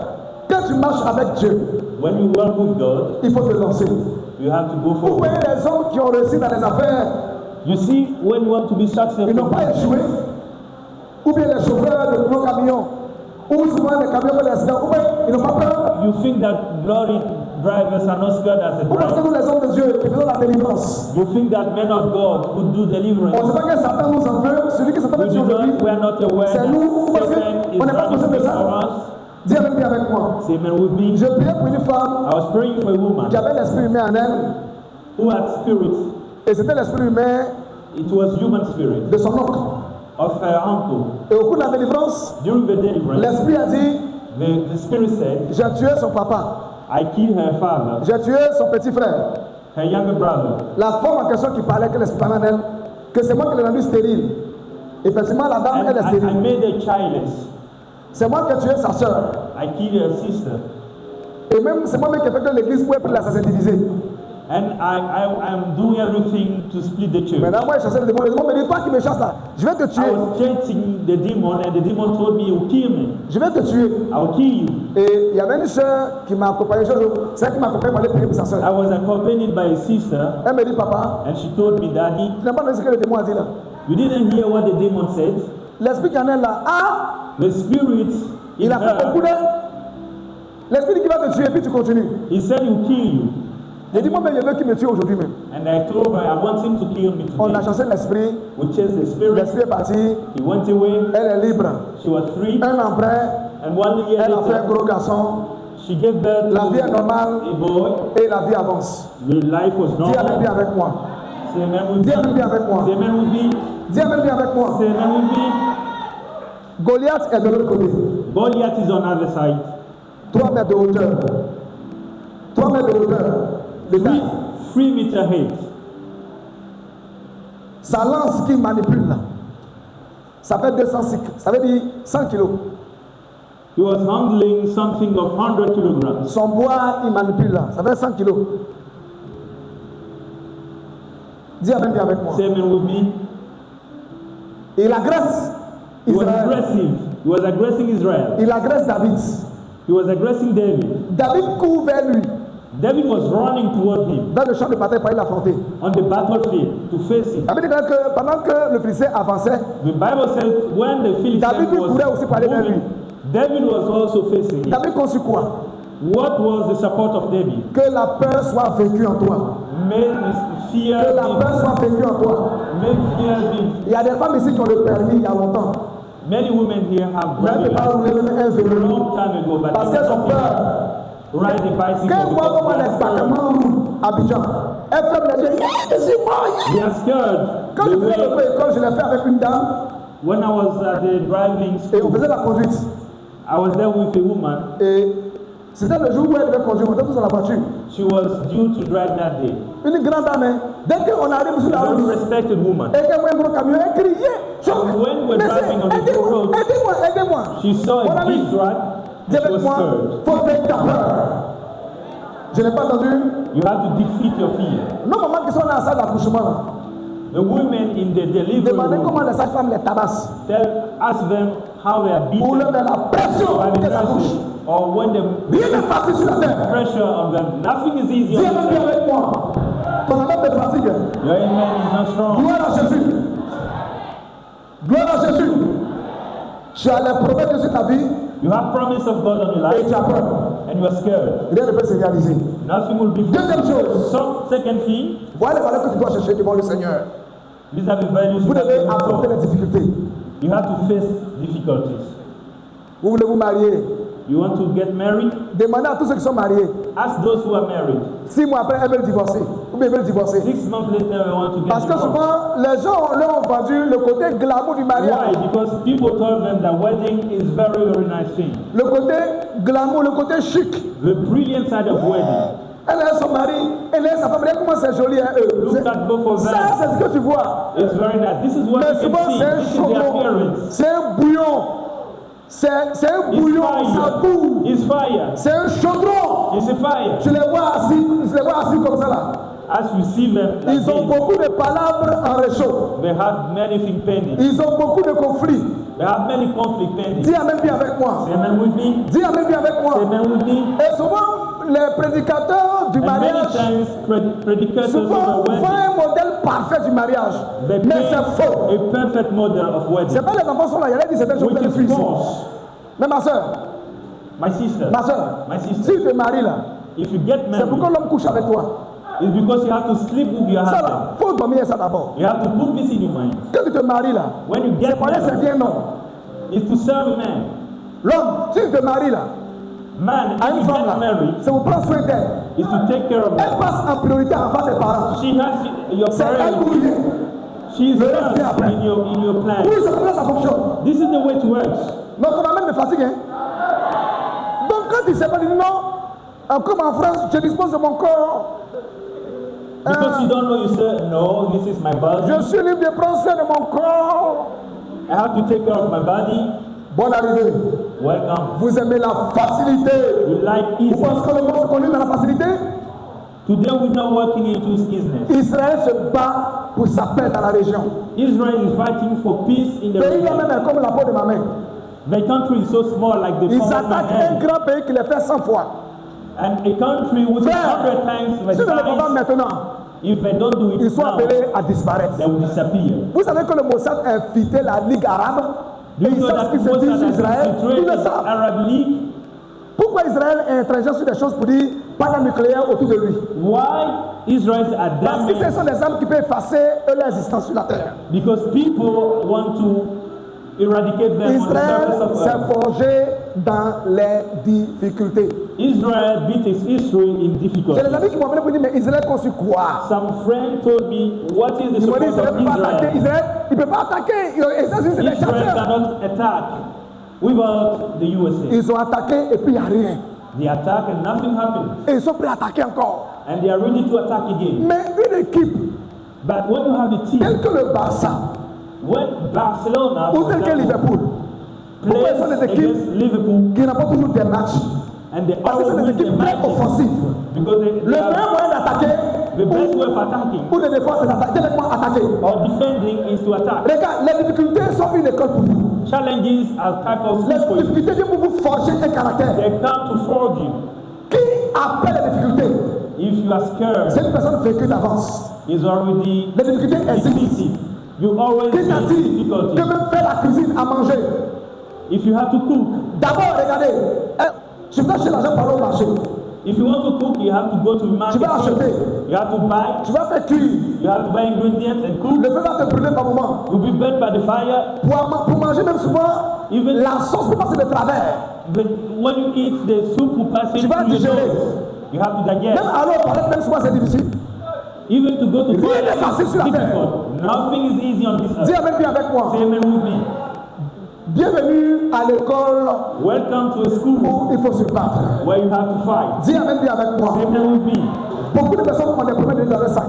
quand tu marches avec Dieu, When you work with God, il faut te lancer. you have to go Vous forward. voyez les hommes qui ont réussi dans les affaires, You see, when you want to be ils n'ont pas successful, échoué. Ou bien les chauffeurs de gros camions, ou souvent les camions font des accidents. Ou bien ils n'ont pas peur. you think that glory drivers are not scared as a Ou parce que driver. nous les hommes de Dieu qui faisons la délivrance. You think that men of God who do On ne deliverance. sait pas que Satan nous en veut, celui qui Satan We veut do tuer aujourd'hui. not, we are not aware C'est nous, ou parce that Satan is qu'on n'est pas running conscient de for ça. us. Dis avec moi. Say amen with me. Je priais pour une femme I was praying for a woman qui avait l'esprit humain en elle, who had spirit. et c'était l'esprit humain It was human spirit de son oncle. of her uncle. Et au cours de la délivrance, During the deliverance, l'esprit a dit, the spirit said, j'ai tué son papa, I killed her father, j'ai tué son petit frère. her younger brother. La femme en question qui parlait, que l'esprit parlait en elle, que c'est moi qui l'ai rendu stérile. Effectivement, la dame, And elle est I stérile. made her childless. C'est moi qui ai tué sa soeur. I killed her sister. Et même, c'est moi-même qui ai fait que l'église pouvait plus la diviser. And I'm doing everything to split the church. Maintenant, moi, je chassais le démon. Le démon me dit, toi qui me chasses là, je vais te I tuer. was chasing the demon, and the demon told me, "You kill me. Je vais te tuer. I'll kill you." Et il y avait une soeur qui m'a accompagné. C'est elle qui m'a accompagné pour aller prier pour sa I soeur. was accompanied by a sister, Elle me dit, papa, and she told me, "Daddy, tu n'as pas entendu ce que le démon a dit là. you didn't hear what the demon said. L'esprit qui en est là, ah, The spirit Il a fait beaucoup de... L'esprit dit qu'il va te tuer, puis tu continues. He said he will kill you. J'ai dit, moi-même, je veux qu'il me tue aujourd'hui même. And I told her, I want him to kill me On a today. chassé l'esprit. We chased the spirit. L'esprit est parti. He went away. Elle est libre. She was free. Un an après, And 1 year elle a fait un later, gros garçon. she gave birth La vie est to normale a boy. et la vie avance. The life was Dis Amen normal. bien avec moi. Say amen with Dis Amen me. bien avec moi. Say amen with me. Dis Amen bien avec moi. Say amen with me. Goliath est de l'autre côté. Goliath is on the other side. 3 mètres de hauteur. 3 mètres de hauteur. De taille. 3 meter height. Sa lance qui manipule là, ça fait 200 cycles. Ça veut dire 100 kilos. He was handling something of 100 kilograms. Son bois, il manipule là. Ça fait 100 kilos. Dis Amen bien avec moi. Say amen with me. Il agresse He was Israël. aggressive. He was aggressing Israel. Il agresse David. He was aggressing David. David court vers lui, David was running toward him vers le champ de bataille pour aller l'affronter. on the battlefield to face him. David dit que pendant que le Philistin avançait, The Bible says when the David Philistine lui courait aussi pour aller vers lui. moving, David was also facing him. David conçut quoi? What was the support of David? Que la peur soit vécue en toi. Made fear Que la peur be, soit vécue en toi. made fear be. Il y a des femmes ici qui ont le permis il y a longtemps. Many women here have Mais elles ne peuvent pas rouler même un a vélo. long time ago, but Parce qu'elles ont peur. ride a bicycle. Quand moi, comment les because they are scared. bâtiments roulent à Abidjan, elles ferment les yeux. Yeah, je suis mort. Yeah. They are scared. Quand je The faisais way- l'école, je l'ai fait avec une dame When I was at the driving et on school, faisait la conduite. I was there with a woman. Et c'était le jour où elle devait conduire. On était tous dans la voiture. She was due to drive that day. Une grande dame, hein. Dès qu'on arrive sur la A very route, respected woman. et qu'elle voit un gros camion, elle crie, yeah, When we're driving on the aidez-moi, road, aidez-moi, aidez-moi. She saw Mon a ami, big truck dis and she avec was moi, scared. faut vaincre ta peur. Je n'ai pas entendu. You have to defeat your fear. Nos mamans qui sont dans la salle d'accouchement, là, The women in the delivery demandez room, comment les sages-femmes les tabassent. ask them how they are Ou beaten leur met la pression by pour the qu'elles accouchent. nurses, or when the Rien n'est facile sur la terre. pressure on them. Nothing is easy Dis on avec them. bien avec moi. Ton amour me fatigue. Your amen is not strong. Gloire à Jésus. Gloire à Jésus. Tu as les promesses sur ta vie You have promise of God on your et life tu as peur. and you are scared. Rien ne peut se réaliser. Nothing will be Deuxième chose, So, second thing, voilà les valeurs que tu dois chercher devant le Seigneur. these are the values Vous you have devez to look affronter for. les difficultés. You have to face difficulties. Vous voulez vous marier. You want to get married? Demandez à tous ceux qui sont mariés. Ask those who are married. 6 mois après, elles veulent divorcer. Ou bien elles veulent divorcer. 6 months later, they want to get Parce que divorced. souvent, les gens leur ont vendu le côté glamour du Why? mariage. Because people told them that wedding is very, very nice thing. Le côté glamour, le côté chic. The brilliant side of wedding. Elle est son mari, elle est sa femme. Regarde comment c'est joli, hein, eux. Look at both of Ça, them. c'est ce que tu vois. It's very nice. This is what Mais you souvent, can see. c'est un This is the chaudron. appearance. C'est un bouillon. C'est un It's bouillon, ça fire. boue. It's fire. C'est un chaudron. It's a fire. Tu les vois assis comme ça là. As you see them, like Ils ont this, beaucoup de palabres en réchaud. they have many things pending. Ils ont beaucoup de conflits. They have many conflicts pending. Dis Amen bien avec moi. Say amen with me. Dis Amen bien avec moi. Say amen with me. Et souvent, les prédicateurs du And many mariage times, predicators of souvent the font wedding, un modèle parfait du mariage. they Mais paint c'est faux. a perfect model of wedding, C'est pas les enfants sont là. Il y a dit certaines choses which que tu is fais ici. false. Mais ma soeur, My sister, si sister, tu te maries là, if you get c'est pour que married, l'homme couche avec toi. it's because you have to sleep with your Ça husband. là, faut dormir ça d'abord. You have to put this in your mind. Quand tu te maries là, When you c'est get pour aller married, servir un homme. it's to serve a man. L'homme, si tu te maries là, Man, à if une you femme get là, married, c'est pour prendre soin d'elle. is to take care of Elle her. passe en priorité avant tes parents. She has your C'est elle ou parents. rien. She is Le reste vient first après. in your plan. Oui, c'est comme ça fonctionne. This is the way it works. Donc on amène me fatigue. Hein? Donc quand tu ne sais pas, dis non, comme en France, je dispose de mon corps. Because you don't know, you say, no, this is my body. Je suis libre de prendre soin de mon corps. I have to take care of my body. Bonne arrivée. Welcome. Vous aimez la facilité. You like Vous easy. pensez que le monde se conduit dans la facilité? Today we're not working into business. Israël se bat pour sa paix dans la région. Israel is fighting for peace in the Le pays là region. même est comme la peau de ma main. The country is so small, like the Ils palm of my attaquent un hand. grand pays qui les fait 100 fois. And a country which is Frère, 100 times the si nous ne le font pas size, maintenant, if they don't do it ils sont now, appelés à disparaître. they will disappear. Vous savez que le Mossad a infiltré la Ligue arabe? Do Et you ils know savent that ce qui se most dit are sur Israël? betrayed Ils le the savent. Arab League? Pourquoi Israël est intransigeant sur des choses pour dire pas d'armes nucléaires autour de lui? Why Israel are Parce que ce damaged? sont des armes qui peuvent effacer leur existence sur la terre. Because people want to eradicate them on the Israël surface of s'est earth. forgé dans les difficultés. Israel beat its history in J'ai difficulty. des amis qui m'ont appelé pour dire mais Israël construit quoi? Some friend told me, what is the Ils m'ont dit support Israël ne of peut pas attaquer. Israel? Israël, il ne peut pas attaquer. Les États-Unis, c'est des Israel chasseurs. cannot attack without the USA. Ils ont attaqué et puis il n'y a rien. They attack and nothing happens. Et ils sont prêts à attaquer encore. And they are ready to attack again. Mais une équipe But when you have a team, telle que le Barça when Barcelona, ou for telle que example, Liverpool, pourquoi plays ce sont des équipes against Liverpool qui n'ont pas toujours des matchs? and they Parce que always c'est des win the équipes très matches offensives. because Le they meilleur are, moyen d'attaquer the best way of attacking ou de défense, c'est d'attaquer. Quel point attaquer? or defending is to attack. Regarde, les difficultés sont une école pour vous. Challenges are type of Les schools for you. difficultés viennent pour vous forger un caractère. They come to forge you. Qui appelle les difficultés? If you are scared, C'est une personne vécue d'avance. is already Les difficultés existent. defeated. You always Qui t'a face dit difficulties. que même faire la cuisine à manger? If you have to cook, D'abord, regardez, tu vas acheter l'argent par le marché. if you want to cook, you have to go to the market. Tu vas first. acheter. You have to buy. Tu vas faire cuire. You have to buy ingredients and cook. Le feu va te brûler par moment. You'll be burnt by the fire. Pour manger même souvent, Even, la sauce peut passer de travers. even when you eat, the soup will pass Tu vas through your digérer. nose. You have to digest. Même aller aux toilettes, même souvent c'est difficile. Even to go to Rien toilet n'est facile is sur la terre. difficult. Nothing is easy on this Dis earth. Amen bien avec moi. Say amen with me. Bienvenue à l'école Welcome to a school où il faut se battre. where you have to fight. Dis Amen bien avec moi. Say amen with me. Beaucoup de personnes ont des problèmes dans leur sac.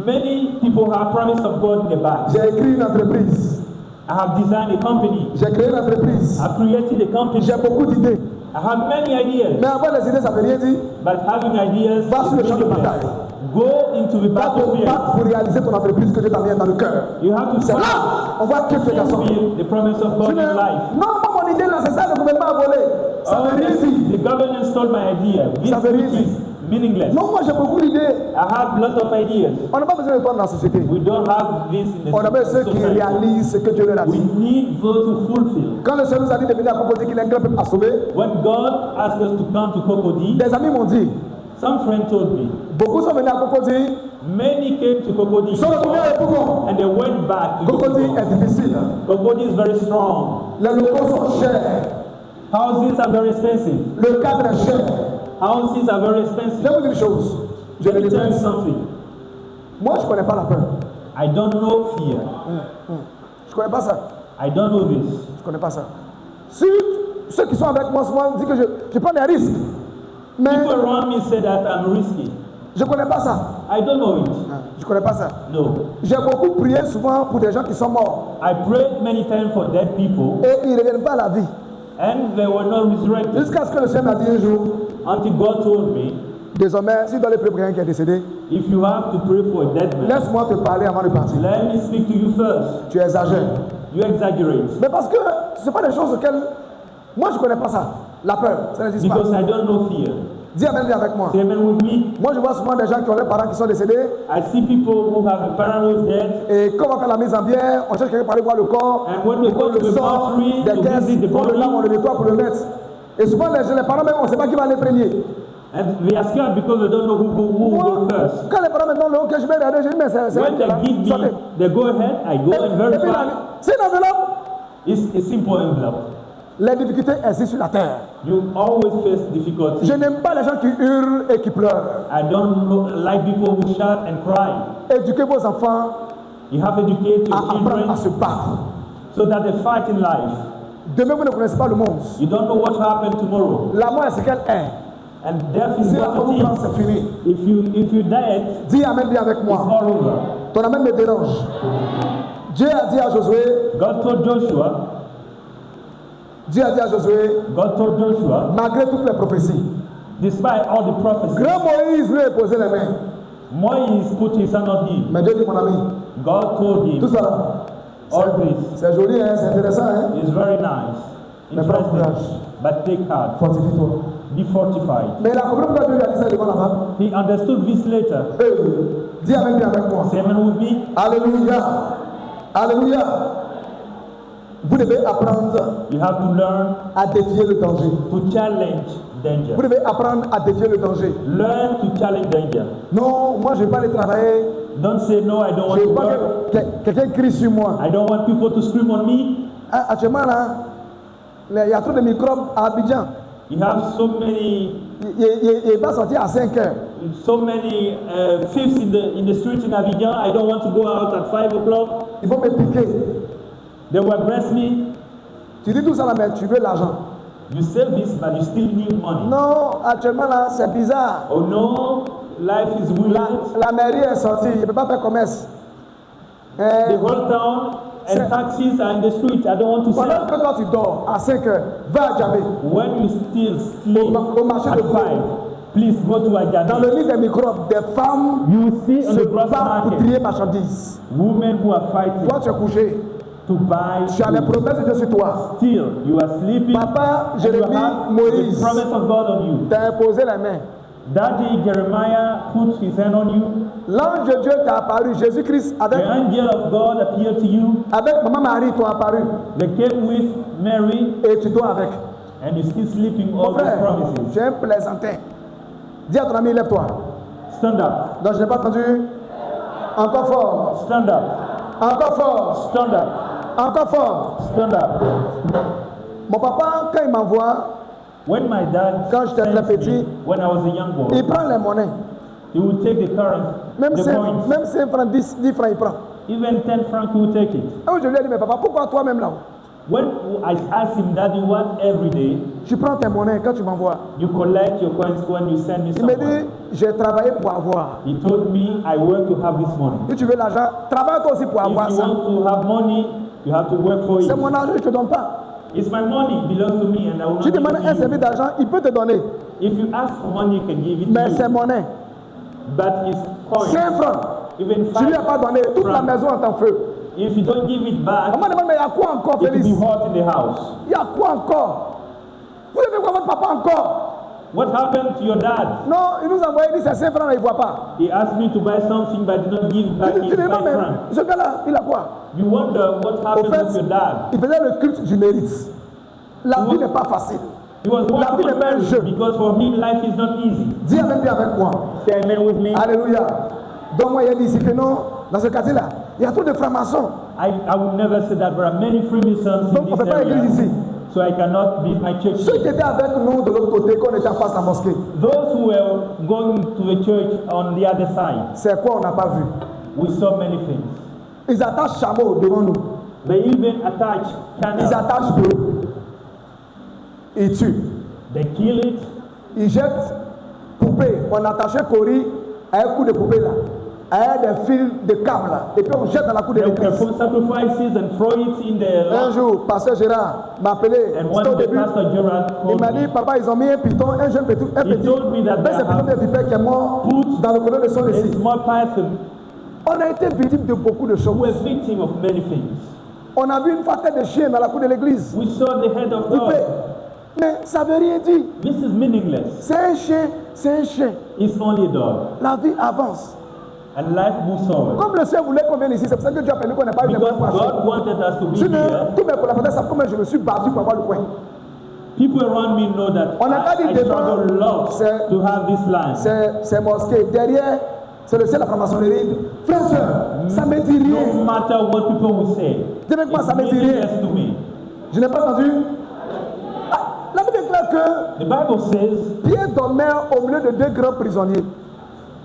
Many people have promise of God in the back. J'ai écrit une entreprise. I have designed a company. J'ai créé une entreprise. I've created a company. J'ai beaucoup d'idées. I have many ideas. Mais avoir les idées, ça ne veut rien dire. But having ideas Va sur le is champ de meaningless. bataille. Go into the Va te battlefield. battre pour réaliser ton entreprise que Dieu t'a mis dans le cœur. You have to C'est fight là, on voit que ce to garçon. fulfill the promise of God Tu in ne- life. Non, pas mon idée là, c'est ça, le gouvernement a volé. Ça Oh, veut rien yes, dire. the government stole my idea. This Ça veut rien which is meaningless. Non, moi j'ai beaucoup d'idées. I have lots of ideas. On n'a pas besoin de toi dans la société. We don't have this in the On a besoin de ceux qui society. réalisent ce que Dieu leur a We dit. need those to fulfill. Quand le Seigneur nous a dit de venir à Cocody, qu'il a un grand peuple à sauver, When God asked us to come to Cocody, des amis m'ont dit, some friend told me, beaucoup sont venus à Cocody, many came to Cocody ils sont retournés à Epougon. and they went back to Cocody Cocody. est difficile. Cocody is very strong. Les locaux sont chers. Houses are very expensive. Le cadre est cher. Houses are very Je expensive. vais vous dire une chose. Je Let le me tell you répète. something. Moi, je ne connais pas la peur. I don't know fear. Je ne connais pas ça. I don't know this. Je ne connais pas ça. Si ceux qui sont avec moi souvent disent que je prends des risques, mais People around me say that I'm risky. je ne connais pas ça. I don't know it. Je ne connais pas ça. No. J'ai beaucoup prié souvent pour des gens qui sont morts I prayed many times for dead people et ils ne reviennent pas à la vie. and they were not resurrected. Jusqu'à ce que le Seigneur m'a dit un jour, Until God told me, désormais, si tu dois aller prier pour quelqu'un qui est décédé, if you have to pray for a dead man, laisse-moi te parler avant de partir. let me speak to you first. Tu exagères. You exaggerate. Mais parce que ce ne sont pas des choses auxquelles... Moi, je ne connais pas ça. La peur, ça n'existe pas. Because I don't know fear. Dis Amen bien avec moi. Say amen with me. Moi, je vois souvent des gens qui ont des parents qui sont décédés I see people who have a parent who's dead, et quand on va faire la mise en bière, on cherche quelqu'un pour aller voir le corps, and when we on go to le the sort mortuary des to caisses, visit the on le lave, on body, le nettoie pour le mettre. Et souvent, les parents même, on ne sait pas qui va aller premier. and they are scared because they don't know who will Moi, go first. quand les parents maintenant le ok, je vais regarder, je dis, mais c'est When they give sortez. me the go ahead, I go and Et puis, verify. c'est une enveloppe. It's a simple envelope. Les difficultés existent sur la terre. You always face difficulties. Je n'aime pas les gens qui hurlent et qui pleurent. I don't like people who shout and cry. Éduquez vos enfants You have to educate à your apprendre à se children battre. so that they fight in life. Demain, vous ne connaissez pas le monde. You don't know what will happen tomorrow. La mort est ce qu'elle est. And death is Si la what mort vous it prend, is. c'est fini. If you die, Dis Amen bien avec it's moi. all over. Ton Amen me dérange. Dieu a dit à Josué, God told Joshua, malgré toutes les prophéties, despite all the prophecies, grand Moïse lui a posé les mains. Moïse put his hand on him. Mais Dieu dit, mon ami, God told tout him, ça, là, all this c'est joli, hein, c'est intéressant, hein? is very nice, Mais prends courage. interesting, but take heart, Fortifie-toi. be fortified. Mais il a compris pourquoi Dieu lui a dit ça devant la femme. He understood this later. Dis Amen bien avec moi. Say amen with me. Alléluia. Alléluia. Vous devez apprendre You have to learn à défier le danger. to challenge danger. Vous devez apprendre à défier le danger. Learn to challenge danger. Non, moi je ne vais pas aller travailler. Don't say no, I don't Je want ne to veux pas work. que quelqu'un crie sur moi. I don't want people to scream on me. Ah, actuellement là, il y a trop de microbes à Abidjan. You have so many Il va sortir à 5 heures. thieves in the streets in Abidjan. I don't want to go out at 5 o'clock. Ils vont me piquer. They will arrest me. Tu dis tout ça là, mais tu veux l'argent. You save this, but you still need money. Non, actuellement là, c'est bizarre. Oh no, life is weird. La mairie est sortie, il ne peut pas faire commerce. The whole town C'est- and taxis are in the street. I don't want to Pendant sell. que toi tu dors à 5 heures, va à Djamé. When you still sleep Au marché at de 5, gros. please go to Dans Ajami. le lit des microbes, des femmes You will see on se the gross battent pour market trier marchandises. women who are fighting Toi tu es couché, to buy tu as les food. promesses de Dieu sur toi. Still, you are sleeping Papa, and you Jérémie, have the Moïse, promise of God on you. t'as imposé la main. Daddy Jeremiah put his hand on you. L'ange de Dieu t'a apparu, Jésus-Christ, The avec angel of God appeared to you. Maman Marie t'ont apparu They came with Mary, et tu dors avec. and you're still sleeping all Mon those frère, promises. j'ai un plaisantin. Dis à ton ami, lève-toi. Stand up, Donc je n'ai pas entendu. Encore fort, stand up, encore fort, stand up, encore fort. stand up. Mon papa, quand il m'envoie, When my dad Quand j'étais très sent me, petit, when I was a young boy, il prend les monnaies. he would take the current, Même the 5 coins. même 5 francs, 10 francs, il prend. Even 10 francs, he would take it. Et je lui ai dit, mais papa, pourquoi toi-même là? When I asked him, Daddy, what every day Tu prends tes monnaies quand tu m'envoies. you collect your coins when you send me Il me somewhere? dit, j'ai travaillé pour avoir. He told me, I work to have this money. Si tu veux l'argent, travaille toi aussi pour If avoir you ça. want to have money, you have to work for C'est it. mon argent, je ne te donne pas. It's my money, it belongs to me, and I will not Tu give demandes it un to service you. d'argent, il peut te donner. If you ask for money, you can give it Mais to c'est you. monnaie. But it's coins, 5 francs. even Je ne lui ai pas 5 donné. Toute la francs. maison est en feu. If you don't give it back, Maman demande, mais il y a quoi encore, it will Félix? be hot in the house. Il y a quoi encore? Vous avez quoi votre papa encore? What happened to your dad? Non, il nous a envoyé, il dit c'est 5 francs, là, il ne voit pas. He asked me to buy something, but did not give back Tu his dis, 5 non, mais francs. ce gars-là, il a quoi? You wonder what Au happened fait, with your dad. il faisait le culte du mérite. La vie n'est pas facile. He was La vie walking n'est on pas un merit jeu. because for him life is not easy. Dis avec moi. Say amen with me. Alléluia. Donc moi, il a dit ici que non, dans ce quartier-là, il y a trop de francs-maçons. I would never say that there are many Freemasons Donc in on ne this fait pas église area. ici. So I cannot build my church. Ceux qui étaient avec nous de l'autre côté, quand on était en face de la mosquée, Those who were going to the church on the other side, c'est quoi on n'a pas vu? we saw many things. Ils attachent chameau devant nous. They even attach Ils cannons. attachent d'eau. Ils tuent. They kill it. Ils jettent poupée. On attachait Cory à un coup de poupée là. À des fils de câble là. Et puis on jette dans la cour de They l'église. perform sacrifices and throw it in the Un lap. jour, pasteur Gérard m'a appelé. And C'était au when the début. pastor Gerard Il called m'a dit, me, papa, ils ont mis un python, un jeune petit. Un he petit. told me that Ben, they c'est python de have vipère qui est mort put dans le colonne de son a ici. small python. On a été victime de beaucoup de We choses. were victim of many things. On a vu une fois tête de chien dans la cour de l'église. We saw the head of Coupé. God. Mais ça veut rien dire. This is meaningless. C'est un chien, c'est un chien. It's only a dog. La vie avance. And life moves forward. Comme le Seigneur voulait qu'on vienne ici, c'est pour ça que Dieu a permis qu'on n'ait pas eu de Because bonnes God wanted us to be Sinon, here. tous mes collaborateurs savent comment je me suis battu pour avoir le coin. People around me know that On n'a pas dit I devant, struggle a lot c'est- to have this line. C'est mosquée. Derrière, c'est le ciel de la franc-maçonnerie. Frère, soeur, ça ne me dit No rien. matter what people will say, Dis avec moi, it's ça me dit rien. meaningless to me. Je n'ai pas entendu. Ah, la Bible déclare que The Bible says Pierre dormait au milieu de 2 grands prisonniers.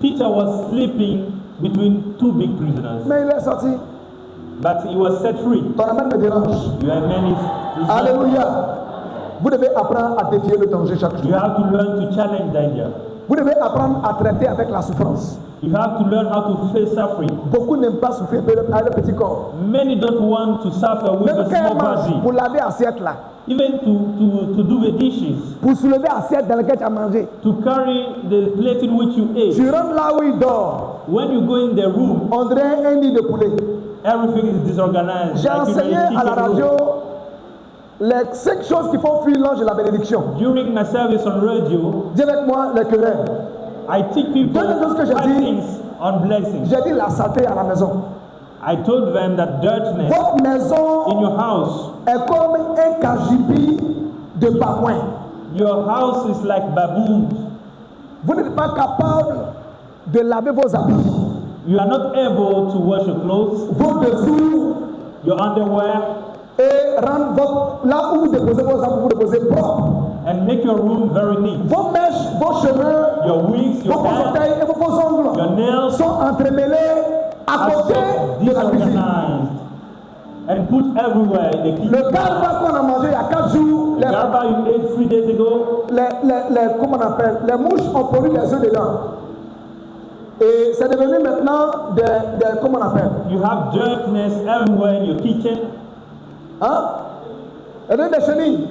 Peter was sleeping between 2 big prisoners, Mais il est sorti. but he was set free. Ton amène me dérange. You have many. Alléluia. Vous devez apprendre à défier le danger chaque You jour. have to learn to challenge danger. Vous devez apprendre à traiter avec la souffrance. You have to learn how to face suffering. Beaucoup n'aiment pas souffrir avec le petit corps. Many don't want to suffer with Même a quand elle small mange, body. pour laver assiette là, Even to do the dishes, pour soulever assiette dans laquelle tu as mangé. to carry the plate in which you ate. Tu rentres là où il dort, When you go in the room, on dirait un nid de poulet. everything is disorganized. J'ai like in enseigné a à la chicken radio room. les 5 choses qui font fuir l'ange de la bénédiction. During my service on radio, Dis avec moi les querelles. I teach people Deuxième chose que j'ai 5 dit. things on blessings. J'ai dit la santé à la maison. I told them that dirtiness Votre maison in your house, est comme un cagibi de babouin. your house is like baboons. Vous n'êtes pas capable de laver vos habits, You are not able to wash your clothes, vos dessous, your underwear, et rendre là où vous déposez vos habits, vous déposez propre. and make your room very neat. Vos mèches, vos cheveux, Your wigs, vos your hair, orteils et vos ongles your nails sont entremêlés à are côté so de la cuisine. disorganized and put everywhere in the kitchen. Le garba qu'on a mangé il y a 4 jours, The garba you ate 3 days ago, comment on appelle, les mouches ont produit des œufs dedans. Et c'est devenu maintenant comment on appelle, you have dirtiness everywhere in your kitchen. hein? Et des chenilles.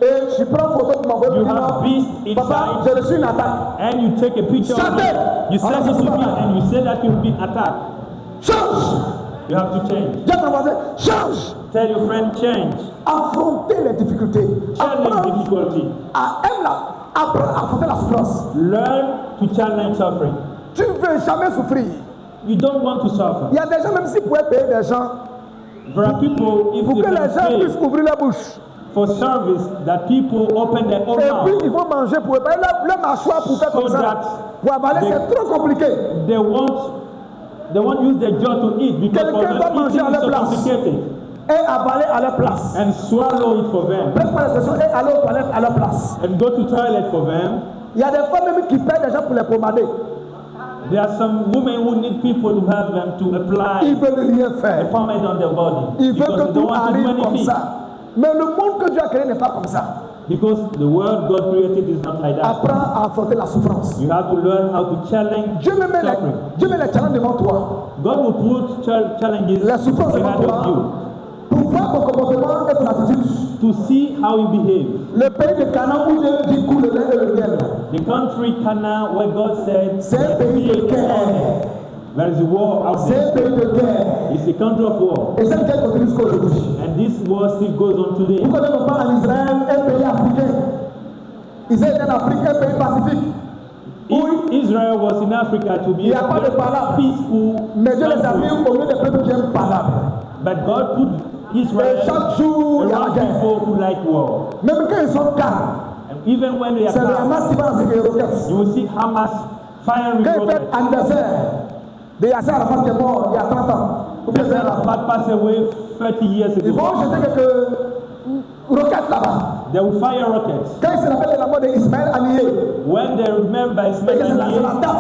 Et je prends photo pour m'envoyer You pour have dire, beasts papa, inside. j'ai reçu une attaque. And you take a picture of Santé. it. You send it to me and you say that you've been attacked. Change! You have to change. Dis à ton voisin, change! Tell your friend change. Affronter les difficultés. Challenge Apprendre difficulty. apprendre à affronter la souffrance. Learn to challenge suffering. Tu ne veux jamais souffrir. You don't want to suffer. Il y a des gens, même s'ils pouvaient payer des gens, There are people, if pour they que les can gens pay puissent ouvrir la bouche. for service, that people open their own Et puis, mouth. il faut manger pour eux. Le mâchoire pour faire comme So ça. that Pour avaler, they- c'est trop compliqué. They won't use their jaw to eat because for Quelqu'un doit them manger eating à is leur so place. complicated. Et avaler à leur place. And swallow it for them. Prête pas l'expression et aller aux toilettes à leur place. And go to toilet for them. Il y a des femmes même qui paient des gens pour les pomader. There are some women who need people to help them to apply Ils veulent rien a faire. pomade on their body. Ils veulent Because que they tout don't want to do arrive comme anything. ça. Mais le monde que Dieu a créé n'est pas comme ça. Because the world God created is not like that. Apprends à affronter la souffrance. You have to learn how to challenge Dieu me met suffering. les challenges devant toi. God will put challenges La souffrance devant ahead of toi. you Pour voir ton comportement et ton attitude. to see how you behave. Le pays de Canaan où Dieu dit coule le lait et le miel. The country Canaan, where God said, C'est un pays de guerre. there is a war out C'est un there. pays de guerre. It's a country of war. Et cette guerre continue jusqu'à aujourd'hui. And this war still goes on today. Pourquoi Dieu ne parle en Israël, un pays africain? Israël est en Afrique, un pays pacifique. If Israel was in Africa to be Il n'y a pas de palabre. peaceful Mais Dieu les a mis country, au milieu des peuples qui aiment palabre. but God put Et Israel chaque jour, il y a la around guerre. people who like war. Même quand ils sont calmes, And even when they are c'est le calm, Hamas qui va lancer les roquettes. you will see Hamas firing Quand il fait rockets. anniversaire de Yasser Arafat qui est mort il y a 30 ans, ou bien Yasser c'est Arafat, Arafat passed away 30 years ils ago. vont jeter quelques roquettes là-bas. They will fire rockets. Quand il se rappelle de la mort d'Ismaël Haniyeh, When they remember et Ismail que c'est la Haniyeh date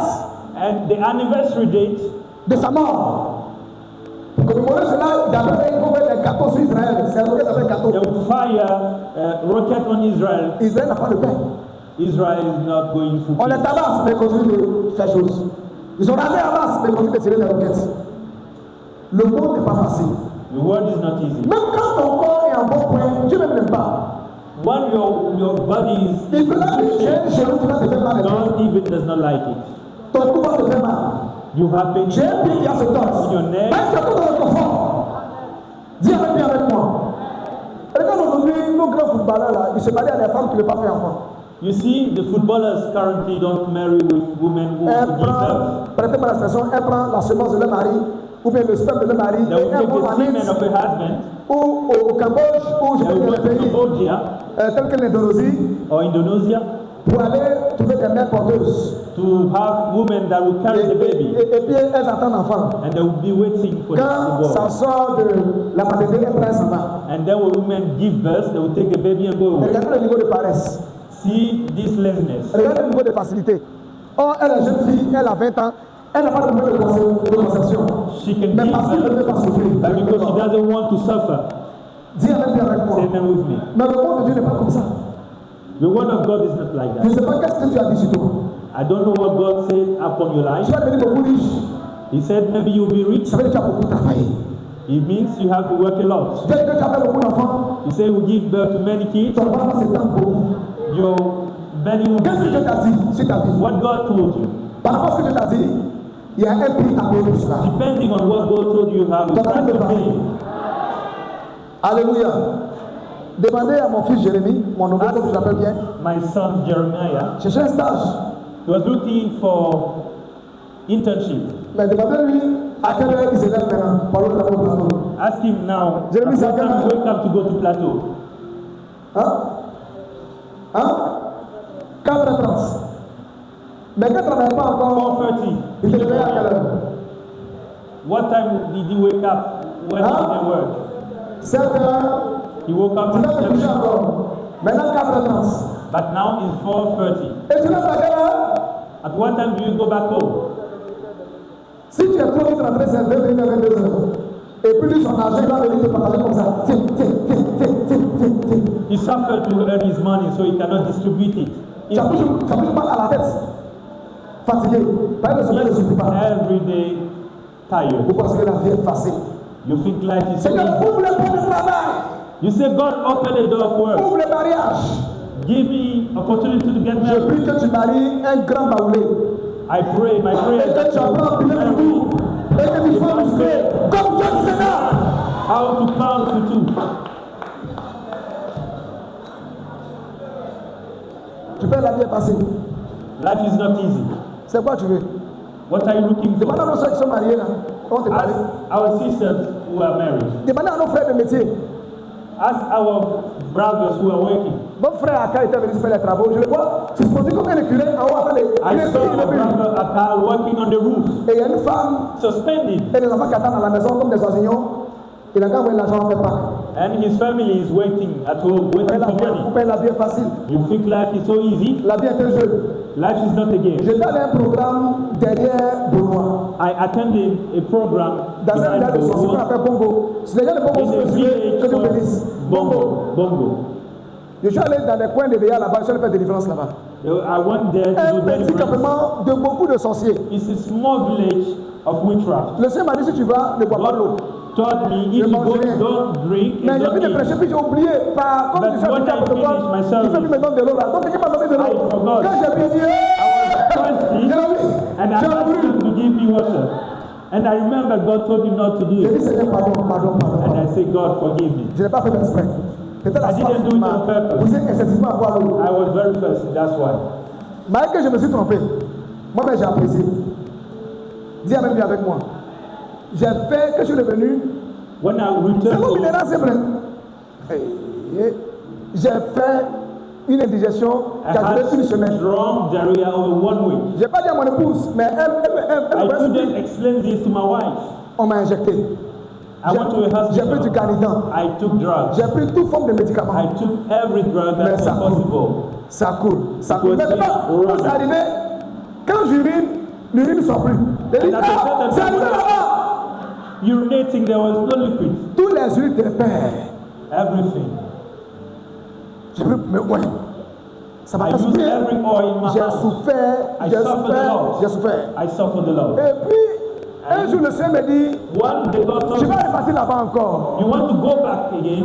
and the anniversary date, de sa mort. Pour commémorer cela, d'abord ils vont mettre des gâteaux sur Israël. C'est un roquette avec gâteau. they will fire rocket on Israel. Israël n'a pas de paix. Israel is not going to On les peace. tabasse, mais ils continuent de faire chose. Ils ont rasé Hamas, mais ils continuent de tirer des roquettes. Le monde n'est pas facile. The world is not easy. Même quand ton corps est en bon point, Dieu ne l'aime pas. When your body is Il peut là que tu as un genou qui va te faire mal. God even does not like it. Ton cou va te faire mal. You have pain J'ai un pied qui a ce torse. in your neck. Même si tu es dans le confort. Dis avec moi. Regarde aujourd'hui, nos grands footballeurs là, ils se marient à des femmes qui ne peuvent pas faire enfant. You see, the footballers currently don't marry with women who Elle give birth. prend, prêtez-moi l'expression, elle prend la semence de leur mari, ou bien le sperme de leur mari, They et will elle take va en the semen Inde, of a husband. ou au Cambodge, ou je They peux will dire go un to pays Cambodia tel que l'Indonésie, or Indonesia pour aller trouver des mères porteuses. to have women that will carry the baby. Et puis elles attendent l'enfant. And they will be waiting for Quand the ça boy. sort de la maternité, elle prend s'en va. And then when women give birth, they will take the baby and go away. Regardez le niveau de paresse. See this laziness. Regardez le niveau de facilité. Or, elle est jeune fille, elle a 20 ans, elle n'a pas de problème de conception. She can Mais give parce qu'elle ne veut birth, pas souffrir. but because she doesn't want to suffer. Dis avec moi. Say them with me. Mais le monde de Dieu n'est pas comme ça. The word of God is not like Je ne that. sais pas qu'est-ce que tu as dit sur toi. I don't know what God said upon your life. Tu vas devenir beaucoup riche. He said maybe you'll be rich. Ça veut dire que tu as beaucoup travaillé. It means you have to work a lot. Dès que tu as fait beaucoup d'enfants, You say you give birth to many kids. ton enfant va s'étendre beaucoup. Your belly will Qu'est-ce que Dieu be t'a dit sur ta vie? what God told you. Par rapport à ce que Dieu t'a dit, il y a un prix à payer pour cela. Depending on what God told you, you have a price to pay. Alléluia. Demandez à mon fils Jérémie, mon neveu, comme je l'appelle bien, My son Jeremiah, chercher un stage. he was looking for internship. Mais demandez-lui À quelle heure il se lève maintenant? Parlons de la plateau. Ask him now. Jeremy At what time Sakana. you wake up to go to Plateau? Hein? Hein? 4h30. Mais quand tu ne travailles pas encore, 4:30. il te réveille à quelle heure? What time did he wake up when he didn't work? 7h. He woke up Tu at vas te coucher 7. encore. Maintenant 4h30. But now it's 4:30. Et tu lèves à quelle heure? At what time do you go back home? Si tu es trop vite rentré, c'est 22h. Et puis lui, son argent, il va venir te partager comme ça. Tiens. He suffered to earn his money, so he cannot distribute it. Tu as toujours mal à la tête. Fatigué. Pas de sommeil ne suffit pas. Every day tired. Pourquoi? Parce que la vie est facile. You think life is so Seigneur, easy. ouvre les portes de travail. You say, God, open the door of work. Ouvre les mariages. Give me opportunity to get Je married. prie que tu maries un grand baoulé. I pray, my prayer Et is que that tu apprends à piler le tout. Et que tu sois musclé. Comme John Cena. how to count to 2. Tu peux la vie est facile. Life is not easy. C'est quoi tu veux? What are you looking Demande à for? nos soeurs qui sont mariés là. On te Ask parle. our sisters who are married. Demandez à nos frères de métier. Ask our brothers who are working. Mon frère Aka était venu faire les travaux. Je le vois. C'est suspendu comme un écureuil en haut. Attendez. I saw my brother Aka working on the roof, Et il y a une femme suspended, et des enfants qui attendent à la maison comme des oignons. Il a qu'à envoyer l'argent à faire Pâques. and his family is waiting at home, waiting for money. La vie est facile. You think life is so easy? La vie est un jeu. Life is not a game. J'étais allé à un programme derrière Benoît. I attended a program Dans un village de sorciers qu'on in appelle Bongo. Si les gens de Bongo a sont suivis, village que Dieu called bénisse. Bongo. Je suis allé dans les coins de Véa là-bas, je suis allé faire délivrance là-bas. I went there to Un do petit deliverance. campement de beaucoup de sorciers. It's a small village of witchcraft. Le Seigneur m'a dit si tu vas, ne bois pas l'eau. God told me if you go, don't drink Mais and j'ai don't fini de prêcher, eat. puis j'ai oublié. Comme But je suis when habitué à I Protocole, finished my il fait service, plus me donner de l'eau là. Donc il m'a donné de l'eau. I forgot. Quand j'ai bien dit, Thirsty, j'ai envie. and I J'ai asked envie. him to give me water. And I remember God told me not to do J'ai dit it. Seigneur, pardon. And I said, God, forgive me. Je n'ai pas fait exprès. C'était la I soif didn't do qui it m'a on purpose. poussé excessivement à boire l'eau. I was very thirsty, that's why. Malgré que je me suis trompé, moi-même j'ai apprécié. Dis Amen bien avec moi. J'ai fait que je suis devenu. When I C'est returned mon home, minéral, c'est vrai. J'ai fait une indigestion I qui a duré une had semaine. strong diarrhea over 1 week. Je n'ai pas dit à mon épouse, mais elle I me couldn't explique. explain this to my wife. On m'a injecté. I went to a J'ai pris du hospital. Ganidant. I took drugs. J'ai pris toute forme de médicaments. I took every drug Mais that ça was coule. possible. Ça coule. Ça coule. was Maintenant, running. quand c'est arrivé, quand j'urine, l'urine ne sort plus. J'ai dit, And at a ah, certain c'est arrivé point, là-bas. urinating, there was no liquid. Tous les huiles te perdent. Everything. J'ai pris, mais ouais. Ça m'a I fait used souffrir. every oil in my J'ai house. souffert, I j'ai suffered a souffert, lot. j'ai souffert. I suffered a lot. Et puis, un jour, le Seigneur me dit, One day God told tu me, vas repartir là-bas encore. you want to go back again?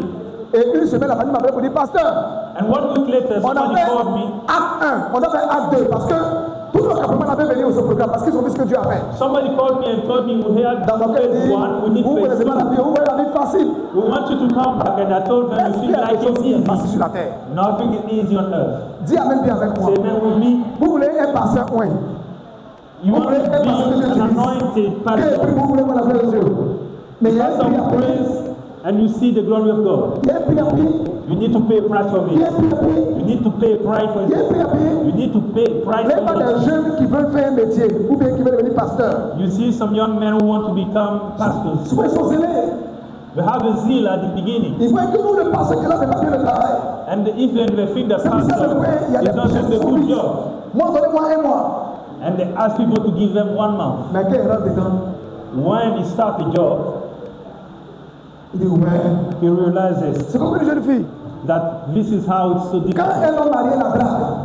Et une semaine, la famille m'appelle pour dire, pasteur, And 1 week later, on a somebody fait called me. acte 1, on a fait acte 2, parce que tout le campement avait venu au ce programme, parce qu'ils ont vu ce que Dieu a fait. Somebody called me and told me we had Dans mon cœur, il phase dit, 1, we need vous ne phase connaissez pas la 2. vie, vous voyez la vie facile. We want you to come back. And I told them, Est-ce you qu'il y feel a like quelque chose it's qui est facile easy. sur la terre? Nothing is easy on earth. Dis Amen bien avec moi. Say amen with me. Vous voulez un pasteur oint. You want to be an anointed Et pastor. puis vous voulez voir la gloire de Dieu. Mais il y a un Pastor prix à who payer. prays and you see the glory of God. Il y a un prix à payer. You need to pay a price for Il y a it. un prix à payer. You need to pay a price for Il y a un it. prix à payer. You need to pay a price Même pas for des it. jeunes qui veulent faire un métier ou bien qui veulent devenir pasteur. You see some young men who want to become pastors. Souvent ils sont zélés. They have a zeal at the beginning. Ils voient que nous, le pasteur qui là, c'est pas bien le travail. And even they think the C'est pour ça que pastor il y a des is not projets doing qui a sont good vite. job. Moi, donnez-moi un mois. And they ask people to give them 1 month. Mais quand il rentre dedans, When he starts a job, il dit ouais. he realizes C'est comme une jeune fille. that this is how it's so Quand difficult. un homme marié la drague,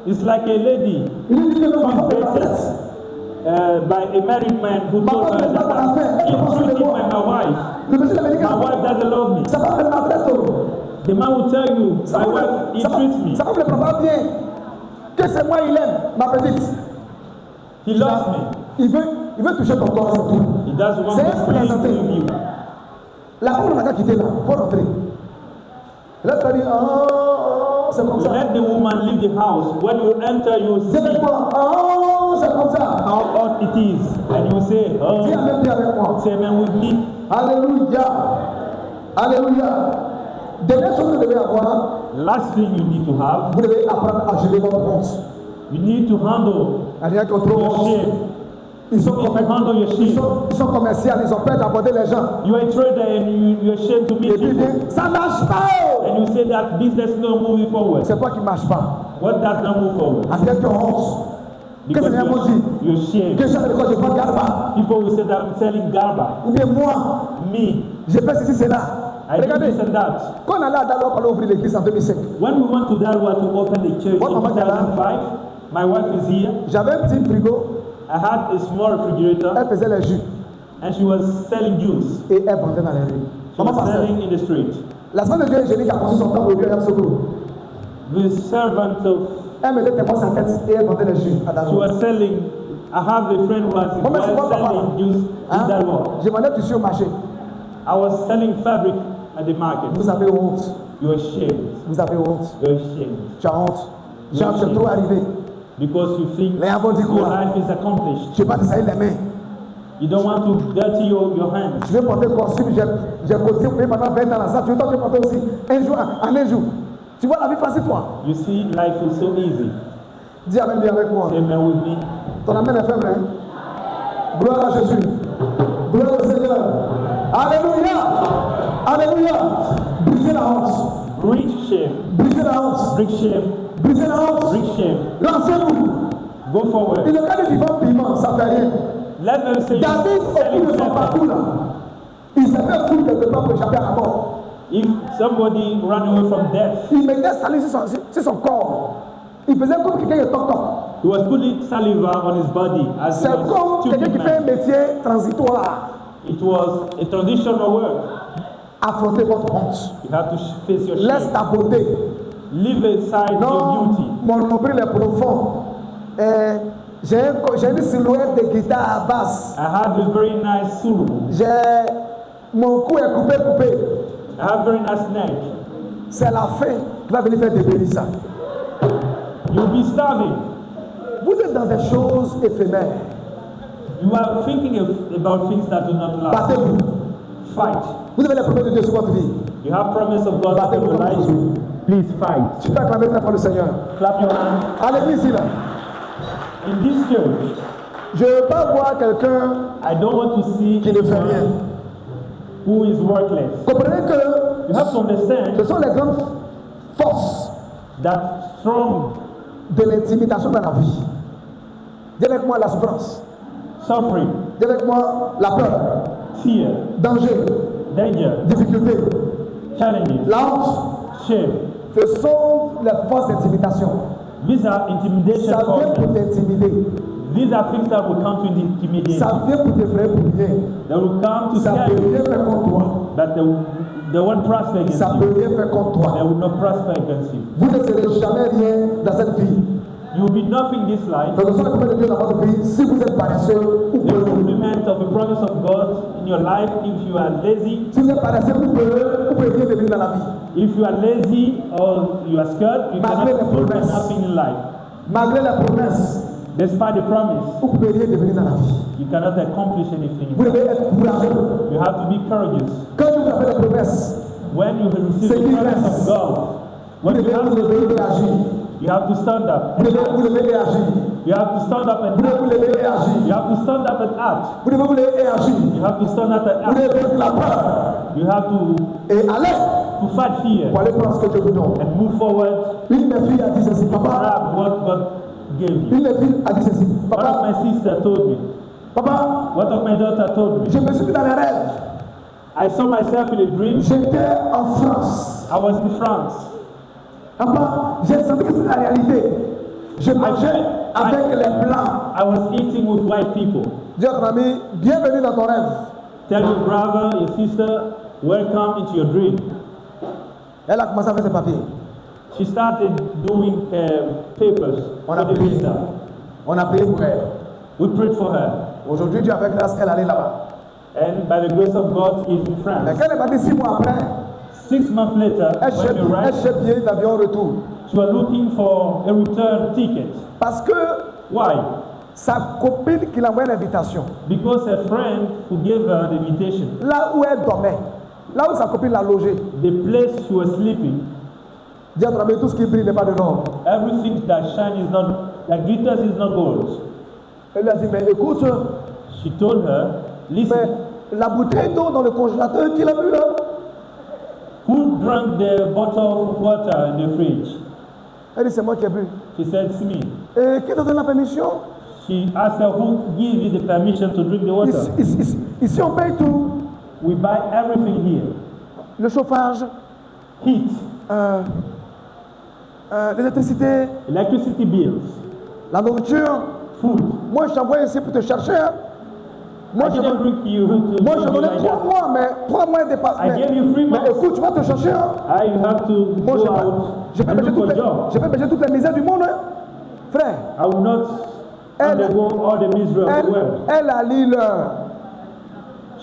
It's like a lady il lui dit que non, who ma femme is est la dated fête. by a married man who told her that I'm treated by my wife. Le monsieur My l'américain, wife doesn't love me. sa femme elle maltraite. The man will tell you, my wife, he treats me. Sa femme ne prépare bien. Que c'est moi, il aime, ma petite. He loves me. Il veut toucher ton corps, c'est tout. He does want C'est to un please présenté. with you. La femme n'a qu'à quitter là, il faut rentrer. Et là, tu vas dire, oh, c'est comme ça. Let the woman leave the house. When you enter, you C'est see avec moi, oh, c'est comme ça. how hot it is. And you say, Dis oh, Amen bien avec moi. say amen with me. Alléluia. Alléluia. Dernière chose que vous devez avoir, Last thing you need to have, vous devez apprendre à gérer votre honte. you need to handle Il y a des gens qui ont trop your honte. shame. Ils sont, You need to handle your ils shame. sont commerciaux, ils ont peur d'aborder les gens. You are a trader and you're ashamed to Et meet puis ils people. disent, ça marche pas. And you say that business not moving forward. C'est quoi qui ne marche pas? What does not move forward? À dire que honte. Qu'est-ce que Because les gens dit? you're ashamed. Que j'aime quand je vends garba. People will say that I'm selling garba. Ou bien moi, Me, j'ai fait ceci, cela. I do Regardez, this and that. quand on allait à Dallois pour ouvrir l'église en 2005, When we went to Darwa to open the church What in Mama Jala? 2005, my wife is here. j'avais un petit frigo, I had a small refrigerator elle faisait les jus and she was selling juice. et elle vendait dans les rues. She Maman was pasteur, selling in the street. la semaine de Dieu Angélique a conçu son temps au vieux Yamsoko. The servant of, Elle mettait tes sa tête et elle vendait les jus à she Dallois. was selling, I have a friend who was Maman, c'est quoi, papa? selling juice in Hein? Darwa. Je vendais du tissu au marché. I was selling fabric at the market. Vous avez honte. You're ashamed. Vous avez honte. You're ashamed. Tu as honte. Jean, tu es trop arrivé. Because you think Les avons dit your quoi? life is accomplished. Je ne vais pas te salir les mains. You don't want to dirty your hands. Je vais porter le costume. J'ai cotisé pour payer pendant 20 ans dans ça. Tu veux toi, je vais porter aussi. Un jour, en un jour. Tu vois la vie facile, toi. You see, life is so easy. Dis Amen bien avec moi. Say amen with me. Ton amen est faible, hein? Gloire à Jésus. Gloire au Seigneur. Alléluia. Alléluia. Brisez la honte. Break shame. Brisez la honte. Break shame. Brisez la honte. Break shame. Lancez-vous. Go forward. Il ne cas de vivant piment, ça ne fait rien. Let them say David, you're au selling bout de son pepper. parcours là, il s'est fait foutre quelque part pour échapper à la mort. If somebody ran away from death, Il mettait salive sur son corps. Il faisait comme quelqu'un qui toc-toc. he was putting saliva on his body as he C'est was comme quelqu'un qui stupid fait un man. métier transitoire. It was a transitional work. Affrontez votre honte. You have to face your Laisse shame. ta beauté. Leave aside your Non, beauty. mon nombril est profond. J'ai une silhouette de guitare à basse. I have a very nice suru. Mon cou est coupé. I have very nice neck. C'est la faim qui va venir faire débérir ça. You'll be starving. Vous êtes dans des choses éphémères. You are thinking about things that do not last. Battez-vous. Fight. Vous avez les promesses de Dieu sur votre vie. You have promise of God Battez-vous in your comme life. Jésus. Please fight. Tu peux acclamer très fort le Seigneur. Clap your hands. Allez, ici là. In this church, Je ne veux pas voir quelqu'un I don't want to see qui ne fait rien. anyone who is worthless. Comprenez que You have to understand ce sont les grandes forces that strong de l'intimidation dans la vie. Dis avec moi la souffrance. suffering, Dis avec moi la peur, fear, danger, danger, difficulté, challenges, la honte. shame. Ce sont les forces d'intimidation. These are intimidation Ça vient pour forces. t'intimider. These are things that will come to intimidate. Ça vient pour t'effrayer pour rien. They will come to Ça ne scare peut you, rien faire contre toi. but they won't prosper against Ça ne you. peut rien faire contre They toi. will not prosper against you. Vous ne serez jamais rien dans cette vie. You will be nothing this life. Donc, soit la promesse de Dieu dans votre vie, si vous êtes paresseux ou The peureux. fulfillment of the promise of God in your life, if you are lazy, Si vous êtes paresseux ou peureux, vous pouvez rien devenir dans la vie. if you are lazy or you are scared, you Malgré cannot les do promesses. nothing in life. Malgré la promesse, Despite the promise, vous pouvez rien devenir dans la vie. you cannot accomplish anything. Vous devez être courageux. You have to be courageous. Quand vous avez la promesse, When you receive C'est the promise qui of God, vous when you devez have vous lever et agir. you have to stand up. Vous devez vous lever et agir. You have to stand up Vous and devez act. vous lever et agir. You have to stand up and act. Vous devez vous lever et agir. You have to stand up and Vous act. devez vaincre la peur You have et aller to fight fear pour aller prendre ce que Dieu vous donne. and move forward. Une de mes filles a dit ceci, papa. Grab what God gave you. Une de mes filles a dit ceci, One of papa. my sisters told me. Papa, One of my daughter told me. je me suis mis dans les rêves. I saw myself in a dream. J'étais en France. I was in France. Papa, j'ai senti que c'était la réalité. Je mangeais avec les blancs. I was eating with white people. Dis à ton ami, bienvenue dans ton rêve. Tell your brother, your sister, welcome into your dream. Elle a commencé à faire ses papiers. She started doing papers On for a the prié. visa. On a prié pour elle. We prayed for her. Aujourd'hui, Dieu avec grâce, elle allait là-bas. And by the grace of God, she's in Mais France. quand elle est partie 6 mois après, 6 months later, elle when we arrived, cherche billet d'avion retour. she was looking for a return ticket. Parce que Why? sa copine qui lui a envoyé l'invitation, because a friend who gave her the invitation, là où elle dormait, là où sa copine l'a logée, the place she was sleeping, dit à ton ami, tout ce qui brille n'est pas de l'or. everything that shines is not, that glitters is not gold. Elle lui a dit, mais écoute, She told her, mais listen, la bouteille d'eau dans le congélateur qu'il a bu là, who drank the bottle of water in the fridge? elle dit, c'est moi qui ai bu. She said, it's me. Et qui t'a donné la permission? She asked her, who gave you the permission to drink the water? Ici, on paye tout. We buy everything here. Le chauffage, Heat, l'électricité, electricity bills, la nourriture. food. Moi, je t'envoie ici pour te chercher. Hein. Moi, I je didn't bring you to moi, je be donnais like 3 that. mois, mais 3 mois dépassent. I gave you 3 Mais months. écoute, tu vas te chercher. Hein. You have to Moi, go out je peux and look for a job. bêcher toutes les misères du monde. Hein. Frère, I will not Elle- undergo all the misery of the world. elle a lu l'heure.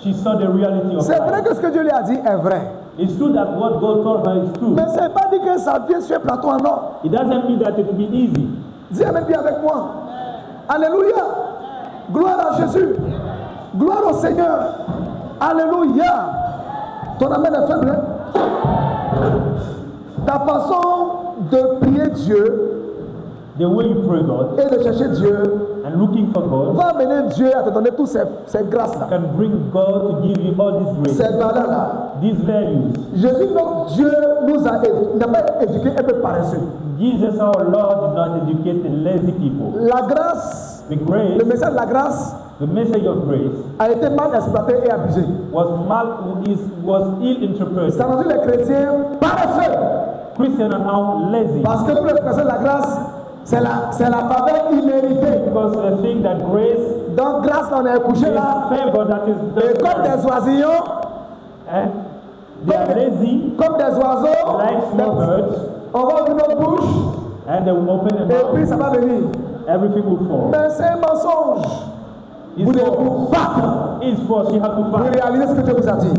She saw the reality of C'est vrai life. que ce que Dieu lui a dit est vrai. It's true that what God told her is true. Mais ça ne veut pas dire que ça vient sur un plateau en or. It doesn't mean that it will be easy. Dis Amen bien avec moi. Alléluia. Gloire à Jésus. Gloire au Seigneur. Alléluia. Ton amen est faible. Hein? Ta façon de prier Dieu The way you pray God et de chercher Dieu and looking for God va amener Dieu à te donner toutes ces grâces-là, can bring God to give you all this grace, ces valeurs-là. these values. Jésus, notre Dieu, n'a pas éduqué un peu paresseux. Jesus, our Lord, did not educate the lazy people. La grâce, The grace, le message de la grâce the message of grace, a été mal exploité et abusé. was ill interpreted. Ça rendu les chrétiens paresseux. Christians are now lazy Parce que pour l'expression de la grâce, c'est la faveur imméritée. because they think that grace Donc, grâce, on est couché is là. favor that is Et comme done, des oisillons, and they are lazy comme des oiseaux, like small birds, on va ouvrir notre bouche and they will open their et puis mouth. ça va venir. Everything will fall. Mais c'est un mensonge. Vous It's devez vous false. battre It's false. You have to pour fight réaliser ce que Dieu vous a dit.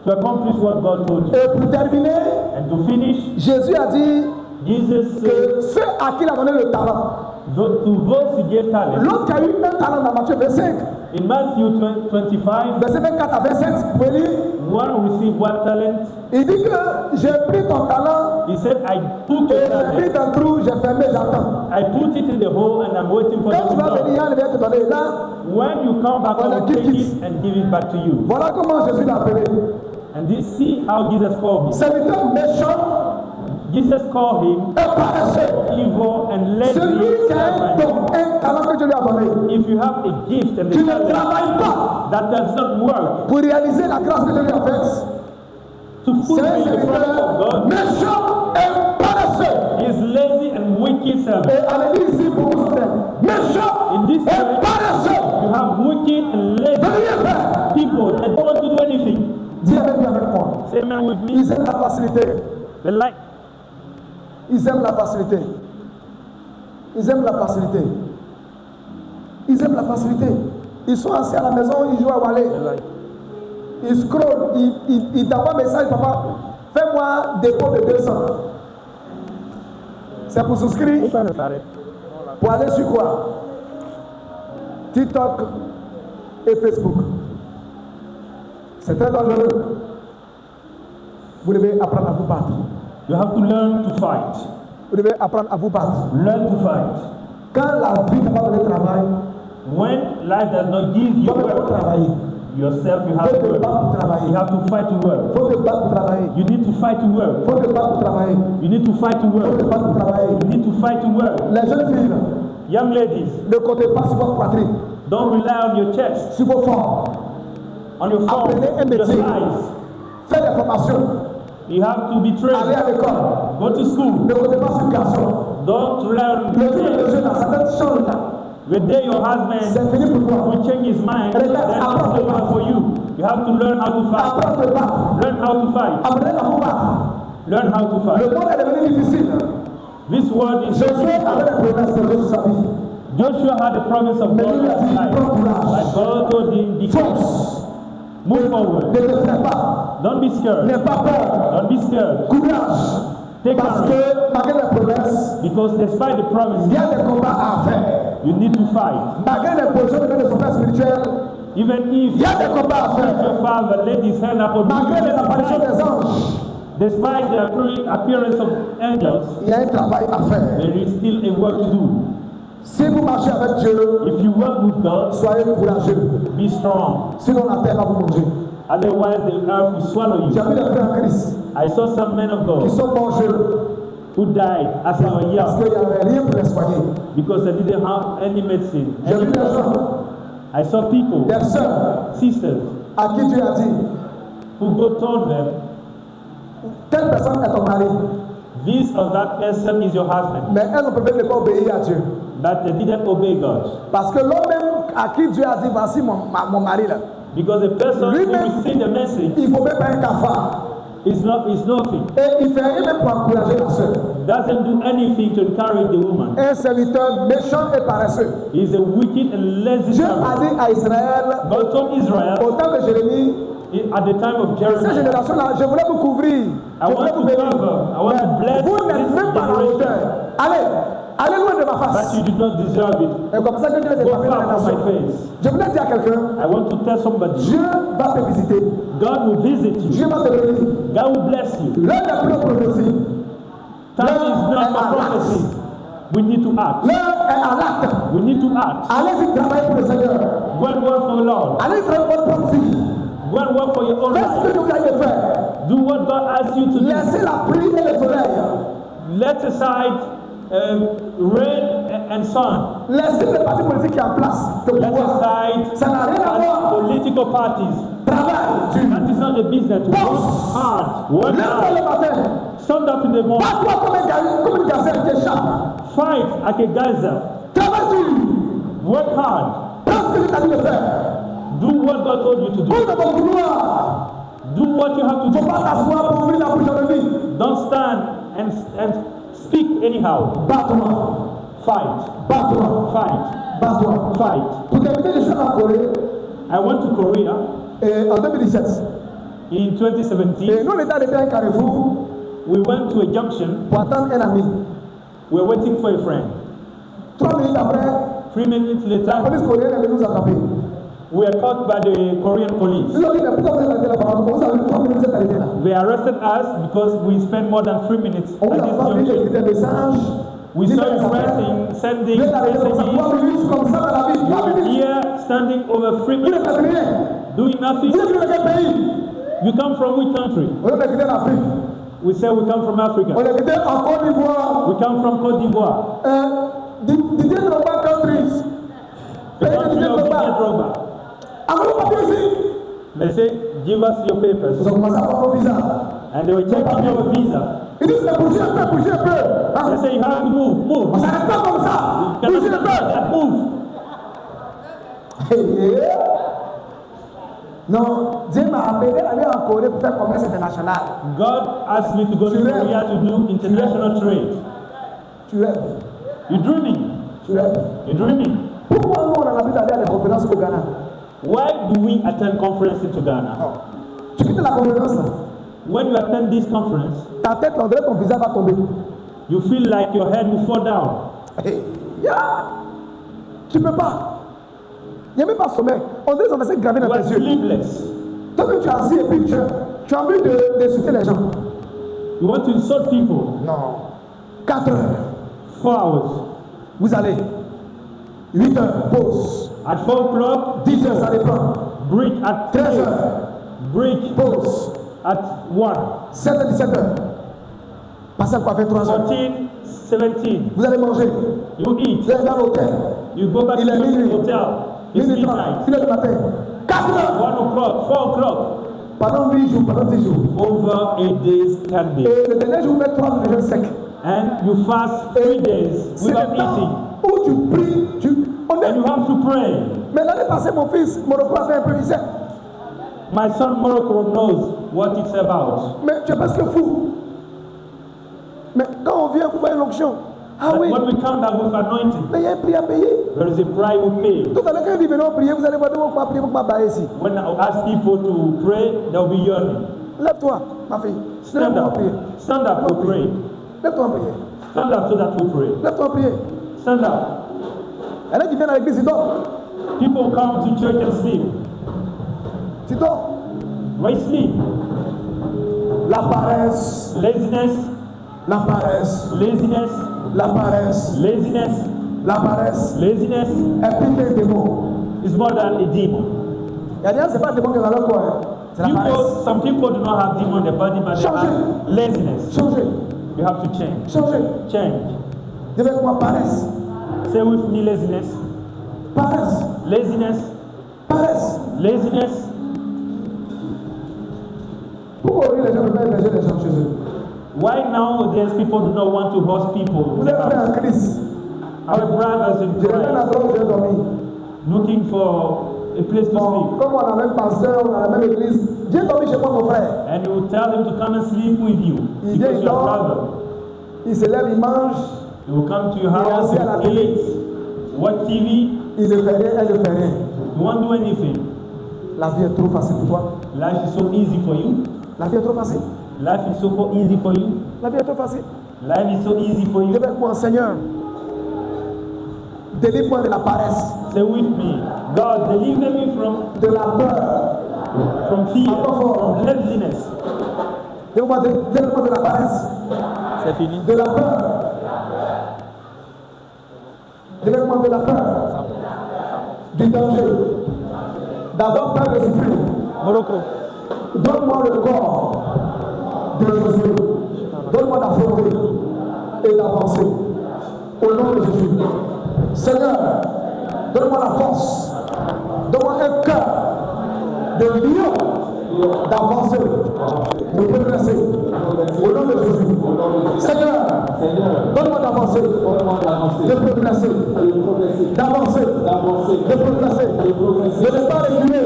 to accomplish what God told you. Et pour terminer, And to finish, Jésus a dit Jesus said, que ceux à qui il a donné le talent, to those he gave talent. l'autre qui a eu un talent dans Matthieu 25, In Matthew 25, verset 24 à 27, vous pouvez lire, one received one talent. il dit que j'ai pris ton talent He said, I took et your j'ai pris talent. ton trou, j'ai fermé, j'attends. I put it in the hole and I'm waiting for Quand tu the vas venir, result. il va te donner là. When you come back, I will take it and give it back to you. Voilà comment Jésus l'a appelé. And see how Jesus called him. Serviteur méchant Jesus called him et paresseux. evil and Celui lazy qui a un servant. don, un talent que Dieu lui a donné, If you have a gift and tu a ne talent travailles pas that does not work pour réaliser la grâce que Dieu lui a faite. to C'est un fulfill the promise of serviteur God, méchant et paresseux. is lazy and wicked servant. Et à l'église ici, beaucoup sont des méchants In this et church, paresseux. you have wicked and De lazy rien faire. people that don't want to do anything. Dis avec lui, avec moi. Say amen with me. Ils aiment la facilité. They like Ils aiment la facilité. Ils aiment la facilité. Ils aiment la facilité. Ils sont assis à la maison, ils jouent à Wallet. Ils scrollent, ils t'envoient un message, papa, fais-moi dépôt de 200. C'est pour souscrire. Pour aller sur quoi? TikTok et Facebook. C'est très dangereux. Vous devez apprendre à vous battre. you have to learn to fight. Vous devez apprendre à vous battre. Learn to fight. Quand la vie n'a pas donné de travail, When life does not give you il faut work, travailler. yourself, you Il have faut to te work. battre pour travailler. You have to fight to work. Il faut te battre pour travailler. You need to fight to work. Il faut te battre pour travailler. You need to fight to Il faut te work. battre pour travailler. You need to fight to work. Les jeunes filles, là, Young ladies, ne comptez pas sur votre poitrine, don't rely on your chest, sur vos forts. on your phone, Apprenez un your métier. size. Faites des formations. You have to be Allez trained. à l'école. Go to school. Ne comptez pas sur le garçon. Don't rely on Le your jour de chest. Dieu, là, ça va être change là. The day your husband C'est fini pour toi. will change his mind, then it's over for you. You have to learn how to fight. Apprends à te battre. Learn how to fight. Apprenez à vous battre. Learn how to Le fight. monde est devenu difficile. This world is so Josué avait difficult. les promesses de Dieu sur sa vie. Joshua had the promise of God in his life. But God told him, be careful. Force. Move forward. Ne te fais pas. Don't be scared. N'aie pas peur. Don't be scared. Courage. Take Parce courage. que malgré les promesses, Because despite the il promise, y a des combats à faire. You need to fight. Malgré les positions de son père spirituel, Even if il y a des combats à faire. your father laid his hand upon Malgré les apparitions you, des anges, despite the appearance of angels, il y a un travail à faire. there is still a work to do. Si vous marchez avec Dieu, If you work with God, soyez courageux. be strong. Sinon la terre va vous manger. Otherwise, the earth will swallow J'ai you. vu des frères en Christ I saw some men of qui God sont morts jeunes who died as they were parce young qu'il n'y avait rien pour les soigner. because they didn't have any medicine. J'ai vu des gens, I saw people, des sœurs, sisters, à qui Dieu a dit, who God told them, telle personne est ton mari, this or that person is your husband, mais elles ont préféré ne pas obéir à Dieu. but they didn't obey God. Parce que l'homme même à qui Dieu a dit, voici mon mari là, Because the person who Lui-même- received the message il ne faut même pas un cafard. is nothing. Et il fait rien même pour encourager la sœur. Doesn't do anything to encourage the woman. Un serviteur méchant et paresseux. He's a wicked and lazy Dieu servant. a dit à Israël, God told Israel au temps de Jérémie, at the time of cette Jeremiah, génération-là, je voulais vous couvrir. I Je voulais want vous to bénir. cover, I want to Mais bless vous n'êtes this même pas à la generation, hauteur. Allez loin de ma but face. you did not deserve it. Et comme ça que Dieu les Go épargne dans les far from my nations. face. Je voulais dire à quelqu'un, I want to tell somebody, Dieu va te visiter. God will visit you. Dieu va te bénir. God will bless you. L'heure n'est plus aux prophéties. Time is not for prophecy. We need to act. L'heure est à l'acte. We need to act. Allez-y travailler pour le Seigneur. Go and work for the Lord. Allez travailler pour votre propre vie. Go and work for your own Faites ce life. que vous allez faire. Do what God asks you to do. Laissez la pluie et le soleil. Let aside rain and sun. Laissez les partis politiques qui sont en place de Let pouvoir. aside Ça n'a rien à voir. political parties. Travaille. Tu That is not the business. Work hard. Work lève-toi le hard. matin. Stand up in the morning. Bats-toi comme une gazelle qui échappe. Fight like a geyser. Travaille-tu. Work hard. Fais ce que Dieu t'a dit de faire. Do what God told you to do. Cours de ton couloir. Do what you have to Il ne faut do. pas t'asseoir pour ouvrir la bouche en vie. Don't stand and speak anyhow. Bats-toi. Fight. Bats-toi. Fight. Bats-toi. Fight. Pour terminer, je suis allé en Corée I went to Korea en 2017. in 2017. Et nous, on était arrêtés à un carrefour We went to a junction. pour attendre un ami. We were waiting for a friend. 3 minutes après, 3 minutes la later, police coréenne est venue nous attraper. we were caught by the Korean police. Ils ont dit, mais pourquoi vous êtes arrêtés là-bas? Vous avez 3 minutes, vous êtes arrêtés là. They arrested us because we spent more than 3 minutes On at vous a this pas pris junction. des messages. We ni saw des you appels. writing, sending Vous êtes arrêtés comme ça, 3 messages. minutes comme ça dans la vie. 3 minutes. Here, standing over 3 Vous ne minutes, faites rien. doing Vous nothing. êtes de quel pays? You come from which country? On est quitté l'Afrique. We say we come from On Africa. est quitté en Côte d'Ivoire. We come from Cote d'Ivoire. Didier Drogba countries. The Pays de country Didier of Didier Drogba. Drogba. Avez-vous papier ici? They say, give us your Ils papers. ont commencé à avoir vos visas. And they were checking your visa. Ils disent, mais bougez un peu, bougez un peu. They Hein? say, you have to move, On move. ne s'arrête pas comme ça. You Bougez cannot un peu. stand there, move. Non, Dieu m'a appelé d'aller en Corée pour faire commerce international. God asked me to go to Korea to do international trade. Tu rêves, You're dreaming. tu rêves. You're dreaming. Pourquoi nous on a l'habitude d'aller à des conférences au Ghana? Why do we attend conference into Ghana? Non. Tu quittes la conférence là. When you attend this conference, Ta tête, on dirait ton visage va tomber. you feel like your head will fall down. Yeah. Tu peux pas. Il n'y a même pas sommeil. On dirait qu'on va se graver You dans are tes yeux. sleepless. Toi, tu es assis et puis tu as envie d'insulter les gens. You want to insult people. Non. 4 heures. 4 hours. Vous allez. 8 heures. Pause. At 4 o'clock, 10 heures, ça dépend. break at 13 3. heures. Break Pause. at 1. 7 heures, 17 heures. Passez à quoi faire 3 heures. 14, 17. Vous allez manger. You eat. Vous allez dans l'hôtel. You go back to Il est the minuit. hotel. It's Minuit 30. midnight. 1 heure du matin. 4 heures. 1 o'clock, 4 o'clock. Pendant 8 jours, pendant 10 jours. Over 8 days, 10 days. Et le dernier jour, vous faites 3 jours de jeûne sec. And you fast 3 days C'est without le temps eating. où tu pries. On est... And you have to pray. Mais l'année passée, mon fils, Morocco a fait un peu ici. My son Morocco knows what it's about. Mais tu es presque fou. Mais quand on vient, vous voyez l'onction. Ah But oui, when we come down with anointing, mais il y a un prix à payer. there is a price we pay. Tout à l'heure, quand il dit venons prier, vous allez voir, vous pas prier, vous pas bailler ici. When I ask people to pray, they'll be yearning. Lève-toi, ma fille. Stand Lève-toi en prier. up. Stand up to pray. Lève-toi en prier. Stand up so that we pray. Lève-toi en prier. Stand up. Il y en a qui viennent à l'église, ils dorment. People come to church and sleep. Tu dors. Why sleep? La paresse, Laziness, la paresse, laziness, la paresse, laziness, la paresse. laziness est pire qu'un démon. is more than a demon. Il y a des gens, c'est pas le démon qui est dans leur corps. Hein. C'est la paresse. Some people do not have demon in their body, but they Changer. have laziness. Changer, You have to change. changer. Change. Dis avec moi, paresse, Say with me, laziness, paresse, laziness, paresse. laziness. Pourquoi les gens ne peuvent pas héberger les gens chez eux? Why nowadays people do not want to host people? Vous êtes frères en Christ. Our brothers in Je n'ai pas un Christ endroit où je vais dormir. looking for a place to Bon, sleep. comme on a la même pasteur, on a la même église, viens dormir chez moi, mon frère. And you tell them to come and sleep with you Il because vient, il you are dort. brother. Il se lève, il mange, They will come to your Il est house assis à la and télé. eat, watch TV. il ne fait rien, elle ne fait rien. You won't do anything. La vie est trop facile pour toi. Life is so easy for you. La vie est trop facile. Life is so easy for you. La vie est trop facile. Life is so easy for Dis you. avec moi, Seigneur, délivre-moi de la paresse, Say with me, God, deliver me de la peur. from fear, Encore fort. from laziness. Délivre-moi de la paresse, C'est fini. de la peur. Délivre-moi de la peur, du danger, d'avoir peur de souffrir. Morocco. Donne-moi le corps de Jésus. Donne-moi d'affronter et d'avancer. Au nom de Jésus. Seigneur, donne-moi la force. Donne-moi un cœur de lion d'avancer, de progresser. Au nom de Jésus. Seigneur, donne-moi d'avancer, de progresser, d'avancer, de progresser, de ne pas reculer,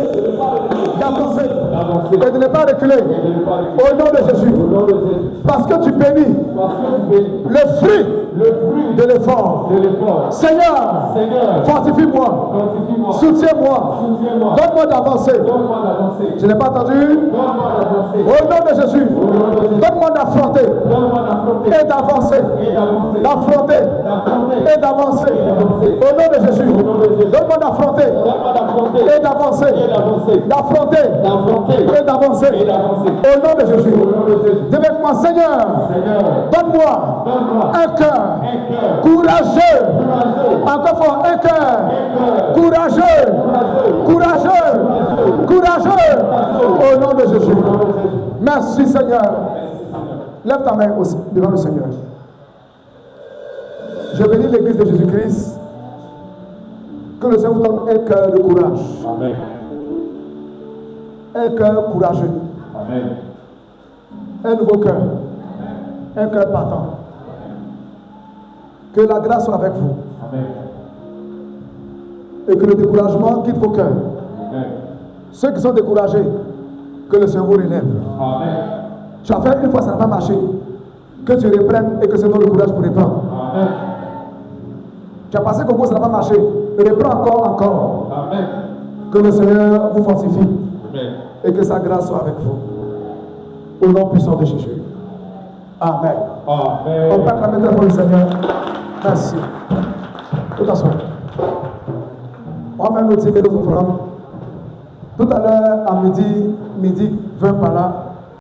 d'avancer et de ne pas reculer. Au nom de Jésus. Parce que tu bénis le fruit de l'effort. Seigneur, fortifie-moi, soutiens-moi, donne-moi d'avancer. Je n'ai pas entendu. Au nom de Jésus, donne-moi d'affronter et d'avancer. D'affronter et d'avancer. Au nom de Jésus, donne-moi d'affronter et d'avancer. D'affronter et d'avancer. Au nom de Jésus. Dis avec moi, Seigneur, donne-moi un cœur courageux. Encore fort, un cœur courageux. Courageux. Au nom de Jésus. Merci Seigneur. Lève ta main aussi devant le Seigneur. Je bénis l'église de Jésus-Christ. Que le Seigneur vous donne un cœur de courage. Amen. Un cœur courageux. Amen. Un nouveau cœur. Un cœur partant. Que la grâce soit avec vous. Amen. Et que le découragement quitte vos cœurs. Amen. Ceux qui sont découragés, que le Seigneur vous relève. Amen. Tu as fait une fois, ça n'a pas marché. Que tu reprennes et que c'est donne le courage pour reprendre. Amen. Tu as passé Congo, ça n'a pas marché. Reprends encore. Amen. Que le Seigneur vous fortifie Amen. et que sa grâce soit avec vous. Au nom puissant de Jésus. Amen. Amen. On peut acclamer très fort le Seigneur. Merci. Tout à fait. On va faire nos 10 000 offrandes. Tout à l'heure, à midi 20 par là,